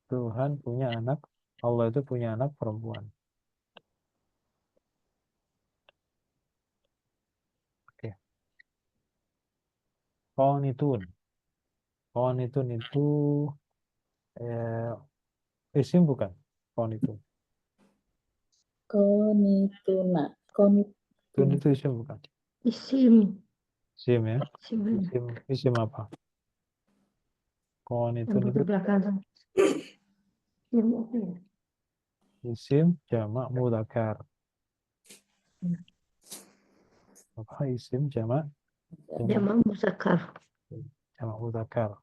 Tuhan punya anak, Allah itu punya anak perempuan. Oke. Qanitun. Qanitun itu eh, isim bukan? Qanitun. konituna. Tun itu isim bukan? Isim. Isim ya. Isim. Isim apa? Qanitun Yang itu di belakang. Isim apa ya? isim jamak mudzakkar. Apa isim jamak Jamak muzakkar. jamak mudzakkar?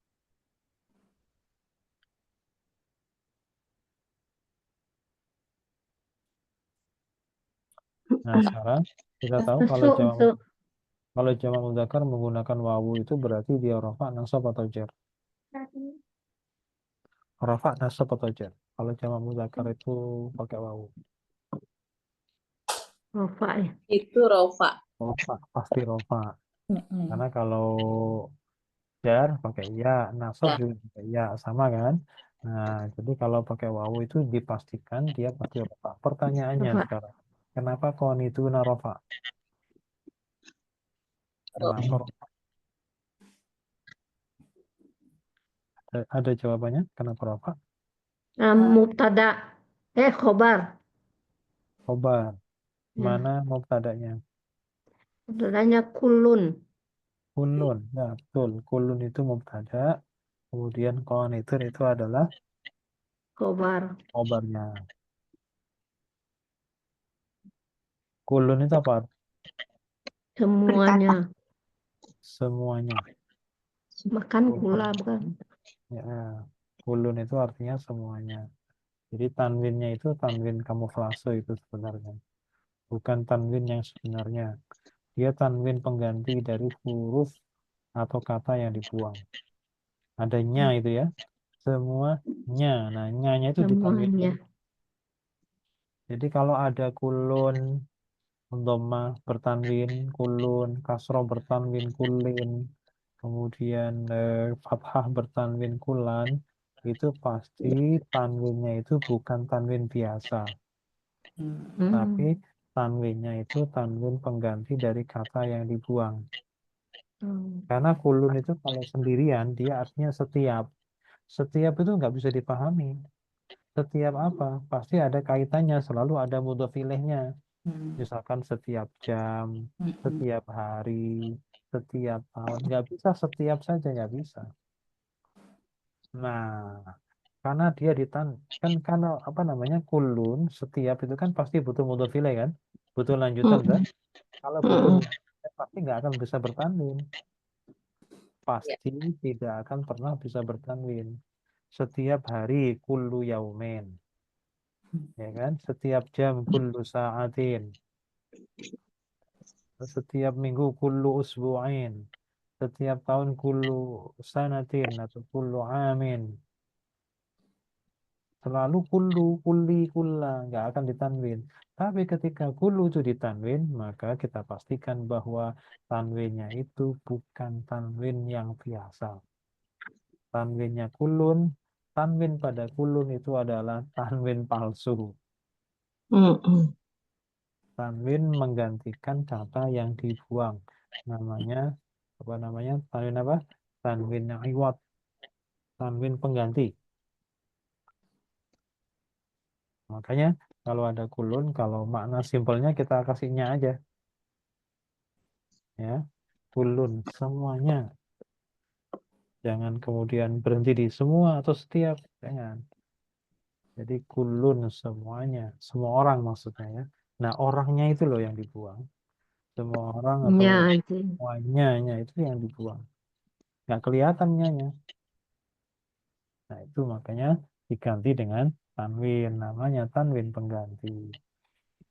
Nah, sekarang kita tahu kalau Masuk untuk jamak mudzakkar menggunakan wawu itu berarti dia rafa, nasab atau jar. Rafa, nasab atau jar. Kalau jamak mudzakkar itu pakai wawu. rofa ya. Itu rofa. Rafa, pasti rafa. Mm-mm. Karena kalau jar pakai ya, nasab Ya. juga pakai ya, sama kan? Nah, jadi kalau pakai wawu itu dipastikan dia pasti rafa. Pertanyaannya Rofa. sekarang, kenapa itu rafa? Kenapa rafa? Ada jawabannya? Kenapa rafa? Mubtada. Khobar. Khobar. Ya. Mana mubtadanya? Mubtadanya kulun. Kulun. Ya, betul. Kulun itu mubtada. Kemudian qanitun itu adalah Khobar. khobarnya. Kulun itu apa? Semuanya. Semuanya. Makan Kulun. gula bukan. Ya. Kulun itu artinya semuanya. Jadi tanwinnya itu tanwin kamuflase itu sebenarnya. Bukan tanwin yang sebenarnya. Dia tanwin pengganti dari huruf atau kata yang dibuang. Ada nya itu ya. Semuanya. Nah, nya-nya itu ditanwin. Semuanya. Jadi kalau ada kulun, dhammah bertanwin, kulun, kasroh bertanwin, kulin, kemudian fathah bertanwin, kulan, itu pasti tanwinnya itu bukan tanwin biasa. Tapi tanwinnya itu tanwin pengganti dari kata yang dibuang. Karena kulun itu kalau sendirian, dia artinya setiap. Setiap itu nggak bisa dipahami. Setiap apa? Pasti ada kaitannya, selalu ada mudhof ilaihnya. Misalkan setiap jam, setiap hari, setiap tahun. Nggak bisa setiap saja, nggak bisa. Nah, karena dia kan karena apa namanya kulun, setiap itu kan pasti butuh mudhof ilaih kan? Butuh lanjutan kan? Kalau butuh lanjutan, pasti nggak akan bisa bertanwin. Pasti tidak akan pernah bisa bertanwin. Setiap hari kullu yaumin. Ya kan? Setiap jam kullu sa'atin. Setiap minggu kullu usbu'ain. Setiap tahun kullu sanatin atau kullu amin. Selalu kullu, kulli, kulla. Nggak akan ditanwin. Tapi ketika kullu itu ditanwin, maka kita pastikan bahwa tanwinnya itu bukan tanwin yang biasa. Tanwinnya kulun, tanwin pada kulun itu adalah tanwin palsu. Tanwin menggantikan kata yang dibuang. Namanya apa namanya? Tanwin apa? Tanwin iwad. Tanwin pengganti. Makanya kalau ada kulun, kalau makna simpelnya kita kasihnya aja. Ya. Kulun semuanya. Jangan kemudian berhenti di semua atau setiap. Jangan. Jadi kulun semuanya. Semua orang maksudnya ya. Nah, orangnya itu loh yang dibuang. Semua orang atau Nya aja. semuanya itu yang dibuang. Nggak kelihatan nya. Nah, itu makanya diganti dengan tanwin. Namanya tanwin pengganti.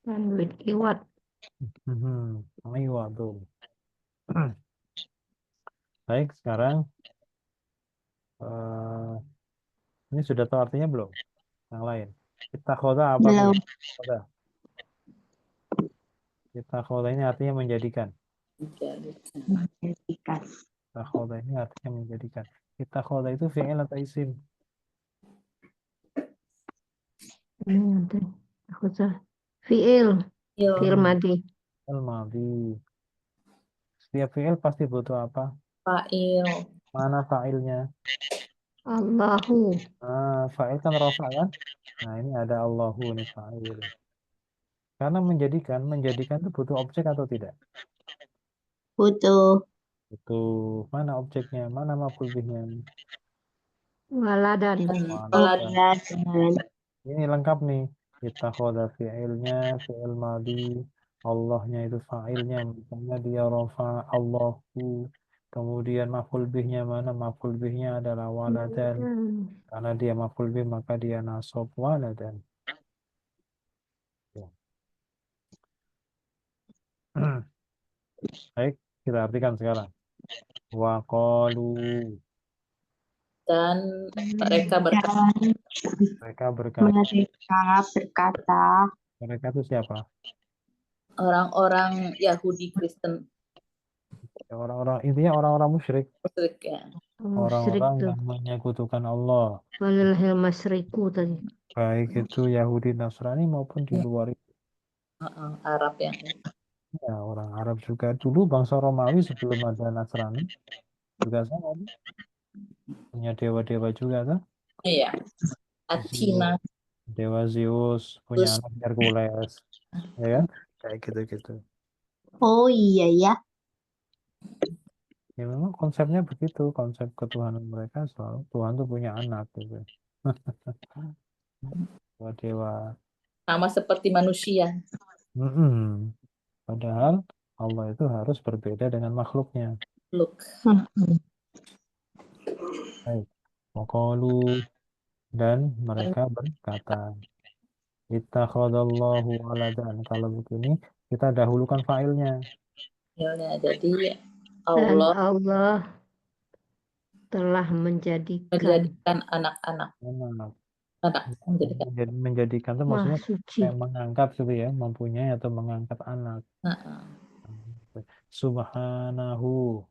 Tanwin iwat. Ayo, tuh. Baik, sekarang ini sudah tahu artinya belum? Yang lain. Kita khoda apa Belum. artinya? Khoda. Kita khoda ini artinya menjadikan. Menjadikan. Kita khoda ini artinya menjadikan. Kita khoda itu fi'il atau isim? Nanti aku salah. Fi'il. Fi'il madi. Fi'il madhi. Setiap fi'il pasti butuh apa? Fa'il. Mana fa'ilnya? Allahu. Fa'il kan rafa kan? Nah, ini ada Allahu ini fa'il. Karena menjadikan itu butuh objek atau tidak? Butuh. Butuh. Mana objeknya? Mana maf'ul bihnya? Waladan. Waladan. Ini lengkap nih. Kita khoda fi'ilnya, fi'il madhi. Allahnya itu fa'ilnya. Misalnya dia rafa Allahu. Kemudian maf'ul bihnya mana? Maf'ul bihnya adalah waladan. Karena dia maf'ul bih maka dia nasab waladan. Ya. Baik, kita artikan sekarang. Wa qalu. Dan mereka berkata, Mereka berkata. Mereka berkata. Mereka itu siapa? orang-orang Yahudi Kristen. Orang-orang intinya orang-orang musyrik. Musyrik ya. Musyrik Orang-orang tuh. yang menyekutukan Allah. Walillahil masyriku tadi. Baik itu Yahudi Nasrani maupun di luar itu. Arab yang Ya, orang Arab juga dulu bangsa Romawi sebelum ada Nasrani juga sama tuh. Punya dewa-dewa juga kan? iya. Athena. Dewa Zeus punya Zeus. anak Hercules, ya kan? Kayak gitu-gitu. Oh iya ya. Ya memang konsepnya begitu, konsep ketuhanan mereka selalu Tuhan tuh punya anak gitu. Dewa. Sama seperti manusia. Padahal Allah itu harus berbeda dengan makhluknya. Look. Baik. Waqalu Dan mereka berkata, ittakhadallahu waladan. Kalau begini, kita dahulukan fa'ilnya. Filnya. Jadi Dan Allah Allah telah menjadikan menjadikan anak-anak. Anak. Menjadikan. Menjadikan itu Maha maksudnya Suci. kayak mengangkat gitu ya, mempunyai atau mengangkat anak. Heeh. Subhanahu.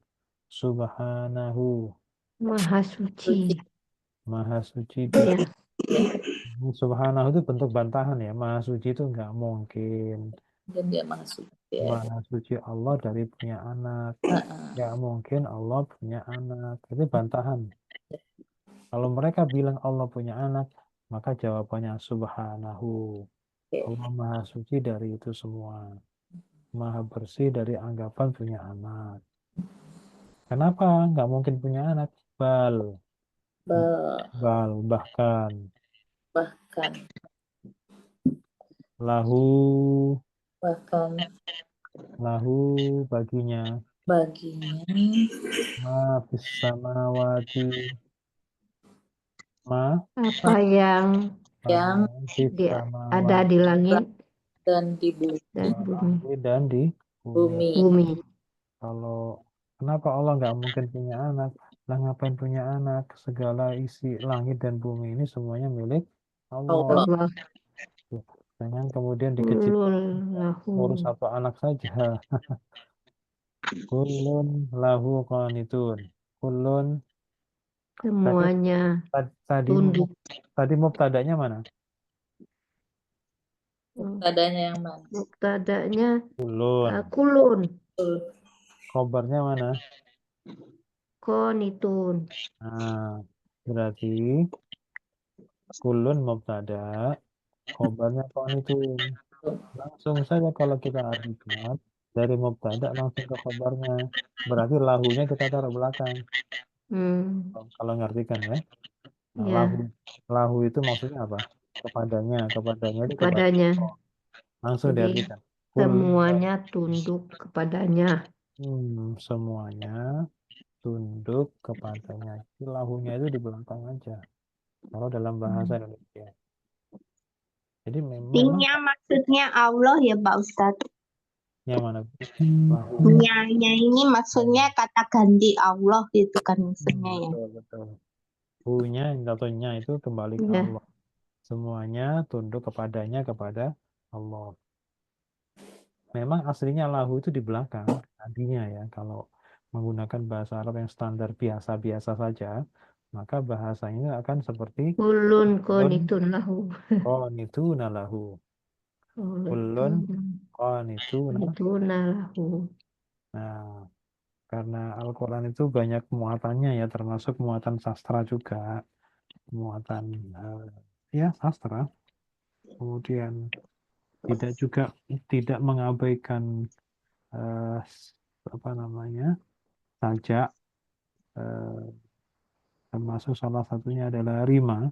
Subhanahu. Maha Suci. Maha suci. Ya. Subhanahu itu bentuk bantahan ya. Maha suci itu nggak mungkin. Dan dia Maha Suci. Ya. Maha suci Allah dari punya anak. Nggak mungkin Allah punya anak. Itu bantahan. Kalau mereka bilang Allah punya anak, maka jawabannya Subhanahu. Allah Maha suci dari itu semua. Maha bersih dari anggapan punya anak. Kenapa nggak mungkin punya anak? Bal, bahkan lahu baginya ma fis samawati ma Apa yang fis ada di langit dan di bumi. dan di bumi. bumi. Kalau kenapa Allah nggak mungkin punya anak? Lah ngapain punya anak? Segala isi langit dan bumi ini semuanya milik Allah. Allah Jangan kemudian dikecilkan urus lahu. satu anak saja. Kullun lahu qanitun. Kullun Semuanya tunduk. tadi mubtadanya mana? Mubtadanya yang mana? Mubtadanya Kullun. kulun. Khobarnya mana? Qanitun. Nah, berarti kullun mubtada, khobarnya qanitun. Langsung saja kalau kita artikan dari mubtada langsung ke khobarnya. Berarti lahunya kita taruh belakang. Kalau ngartikan ya. Nah, Ya. lahu itu maksudnya apa? Kepadanya itu Kepadanya. langsung Jadi, diartikan. semuanya tunduk kepadanya. Semuanya tunduk kepadanya. Lahunya itu di belakang aja. Kalau dalam bahasa Indonesia. Jadi memang Nya maksudnya Allah ya Pak Ustadz. yang mana? Nya ini maksudnya kata ganti Allah gitu kan maksudnya ya. Betul. Hu-nya atau nya itu kembali ke Ya. Allah. Semuanya tunduk kepadanya, kepada Allah. Memang aslinya lahu itu di belakang tadinya ya. Kalau menggunakan bahasa Arab yang standar biasa-biasa saja, maka bahasanya akan seperti Kulun qanitun lahu. qanituna lahu. Kullun qanituna. Lahu. Nah, karena Al-Quran itu banyak muatannya ya, termasuk muatan sastra juga, muatan ya sastra. Kemudian tidak mengabaikan sajak, termasuk salah satunya adalah rima.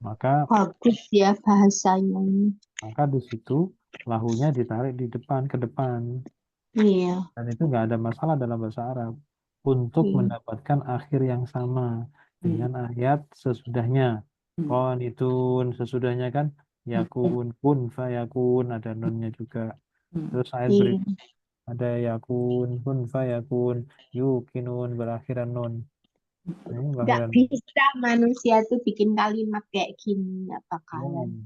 Maka Bagus ya bahasanya ini. maka di situ lahunya ditarik ke depan. Iya. Dan itu nggak ada masalah dalam bahasa Arab untuk mendapatkan akhir yang sama dengan ayat sesudahnya. Qanitun sesudahnya kan yakun, kun fayakun, ada nunnya juga. Terus ayat berikutnya ada yakun, kun fayakun, yukinun berakhiran nun. Nggak bisa manusia tuh bikin kalimat kayak gini, nggak bakalan.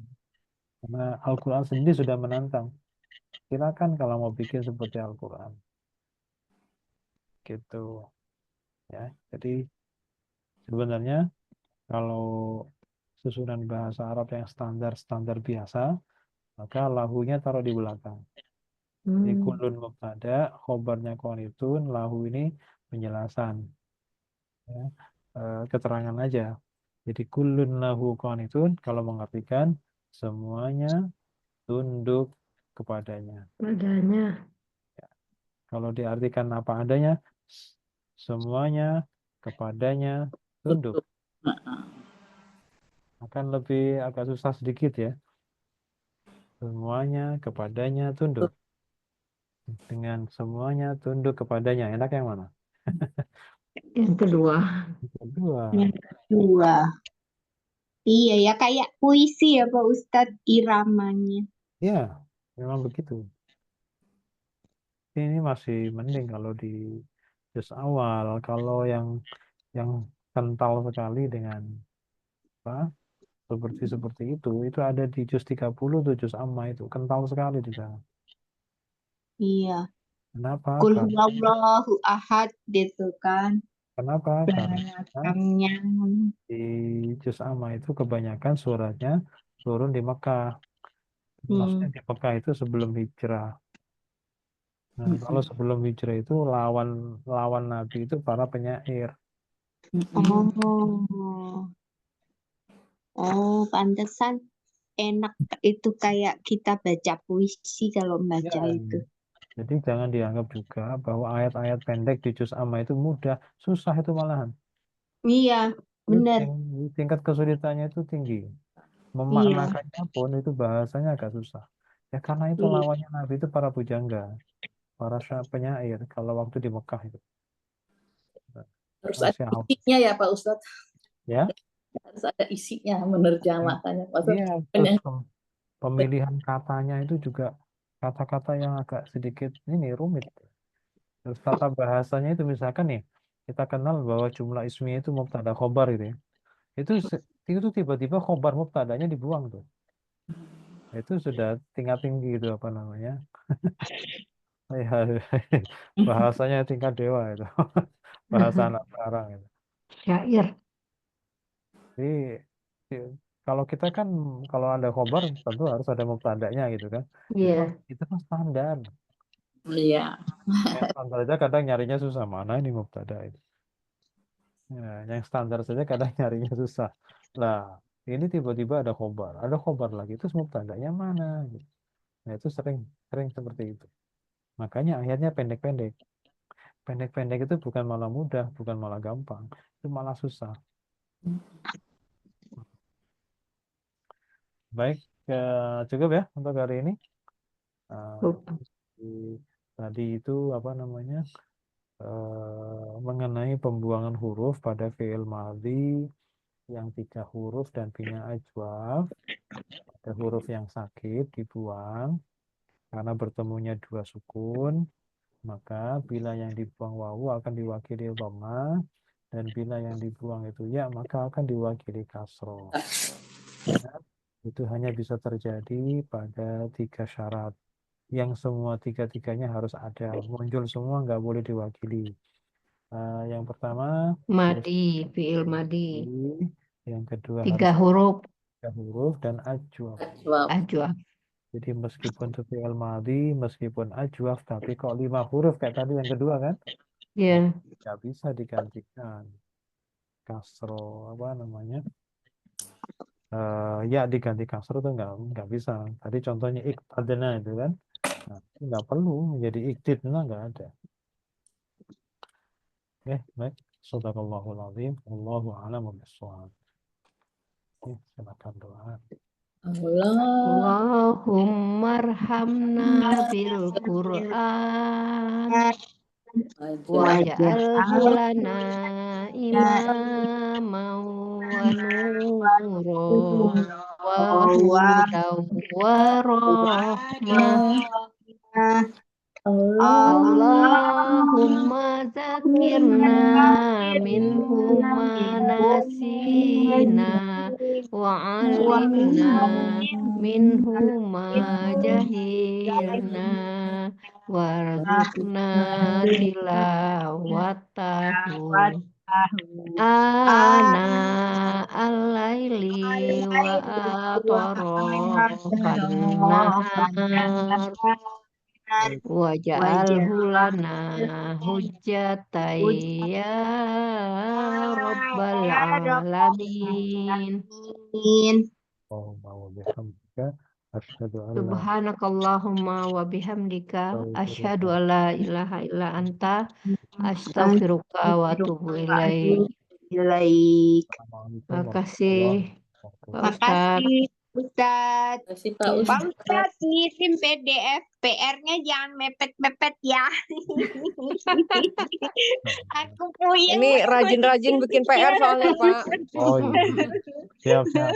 Karena Al-Quran sendiri sudah menantang. Silakan kalau mau bikin seperti Al-Quran. Gitu. Ya, jadi sebenarnya kalau susunan bahasa Arab yang standar biasa, maka lahunya taruh di belakang. Jadi kulun mubtada, khobarnya qanitun, lahu ini penjelasan. Ya, keterangan aja. Jadi kulun lahu qanitun kalau mengartikan semuanya tunduk kepadanya. Ya. Kalau diartikan apa adanya, semuanya kepadanya tunduk. Akan lebih agak susah sedikit ya. Semuanya kepadanya tunduk. Dengan semuanya tunduk kepadanya. Enak yang mana? Yang kedua. Yang kedua, Yang kedua. Iya ya, kayak puisi ya Pak Ustadz iramanya. ya memang begitu. Ini masih mending kalau di juz awal. Kalau yang kental sekali dengan apa seperti itu ada di juz 30 tuh juz amma itu kental sekali di sana. Iya. Kenapa? Kul Karena huwallahu ahad gitu kan. kenapa? Karena Belakangnya. di juz amma itu kebanyakan suratnya turun di Mekah. Maksudnya di Mekah itu sebelum hijrah. Nah, kalau sebelum hijrah itu lawan Nabi itu para penyair. Oh. Oh, pantesan enak itu kayak kita baca puisi kalau baca Ya, itu. jadi jangan dianggap juga bahwa ayat-ayat pendek di juz amma itu mudah, susah itu malahan. Iya, Itu benar. tingkat kesulitannya itu tinggi. Iya. Memaknakannya pun itu bahasanya agak susah. Ya karena itu Iya. lawannya Nabi itu para pujangga, para penyair kalau waktu di Mekah itu. Harus ada Masya Allah. isinya ya Pak Ustadz. Ya, Harus ada isinya menerjemahkannya Pak Ustadz. iya, terus pemilihan katanya itu juga kata-kata yang agak sedikit ini rumit. Terus tata bahasanya itu misalkan nih, kita kenal bahwa jumlah ismi itu mubtada khobar gitu ya. Itu tiba-tiba khobar mubtadanya dibuang tuh. Itu sudah tingkat tinggi itu apa namanya? Ya, bahasanya tingkat dewa itu. Bahasa anak sekarang itu. Syair. Jadi kalau kita kan kalau ada khobar tentu harus ada mubtadanya gitu kan. Iya. Itu kan standar. Iya. Yang standar aja kadang nyarinya susah. Mana ini mubtada itu? Ya, yang standar saja kadang nyarinya susah. Lah, ini tiba-tiba ada khobar. Ada khobar lagi. Terus mubtadanya mana? Gitu. Nah, itu sering sering seperti itu. Makanya ayatnya pendek-pendek. Pendek-pendek itu bukan malah mudah, bukan malah gampang. Itu malah susah. Baik, cukup ya untuk hari ini. Tadi itu apa namanya? Mengenai pembuangan huruf pada fi'il madhi yang 3 huruf dan bina ajwaf. Ada huruf yang sakit dibuang karena bertemunya 2 sukun, maka bila yang dibuang wawu akan diwakili dhamma dan bila yang dibuang itu ya maka akan diwakili kasroh. Itu hanya bisa terjadi pada 3 syarat yang semua tiga-tiganya harus ada, muncul semua, nggak boleh diwakili. Yang pertama Madi, fi'il madi. yang kedua 3 harus huruf 3 huruf dan ajwaf. ajwaf. Jadi meskipun itu fi'il madhi, meskipun ajwaf, tapi kok 5 huruf kayak tadi yang kedua kan? Iya. Nggak bisa digantikan kasro apa namanya? Ya diganti kasro itu nggak bisa. Tadi contohnya iktadna itu kan? Nah, nggak perlu menjadi iktidna nggak ada. Oke, baik. Shadaqallahul azim. Wallahu a'lam bishawab. Silakan doa. Allahumma arhamna bil Qur'an waj'alhu lana imaman wa nuran wa hudan wa rahmah. Allahumma zakirna minhu ma nasina wa alimna minhu ma jahilna warzuqna tilawatahu ana al-laili wa atarafan nahar waj'alhu lana hujjatai ya rabbal alamin. Oh, mau bihamdika asyhadu an la Subhanakallahumma wa bihamdika asyhadu ilaha an la ilaha illa anta astaghfiruka wa atubu ilaik. illa anta. Makasih Pak Ustadz. Makasih. Ustadz. Terima kasih Pak Pak Ustadz. Ustadz ngirim PDF, PR-nya jangan mepet-mepet ya. Aku puyeng. Ini rajin-rajin bikin PR soalnya, Pak. Oh iya. Siap, siap.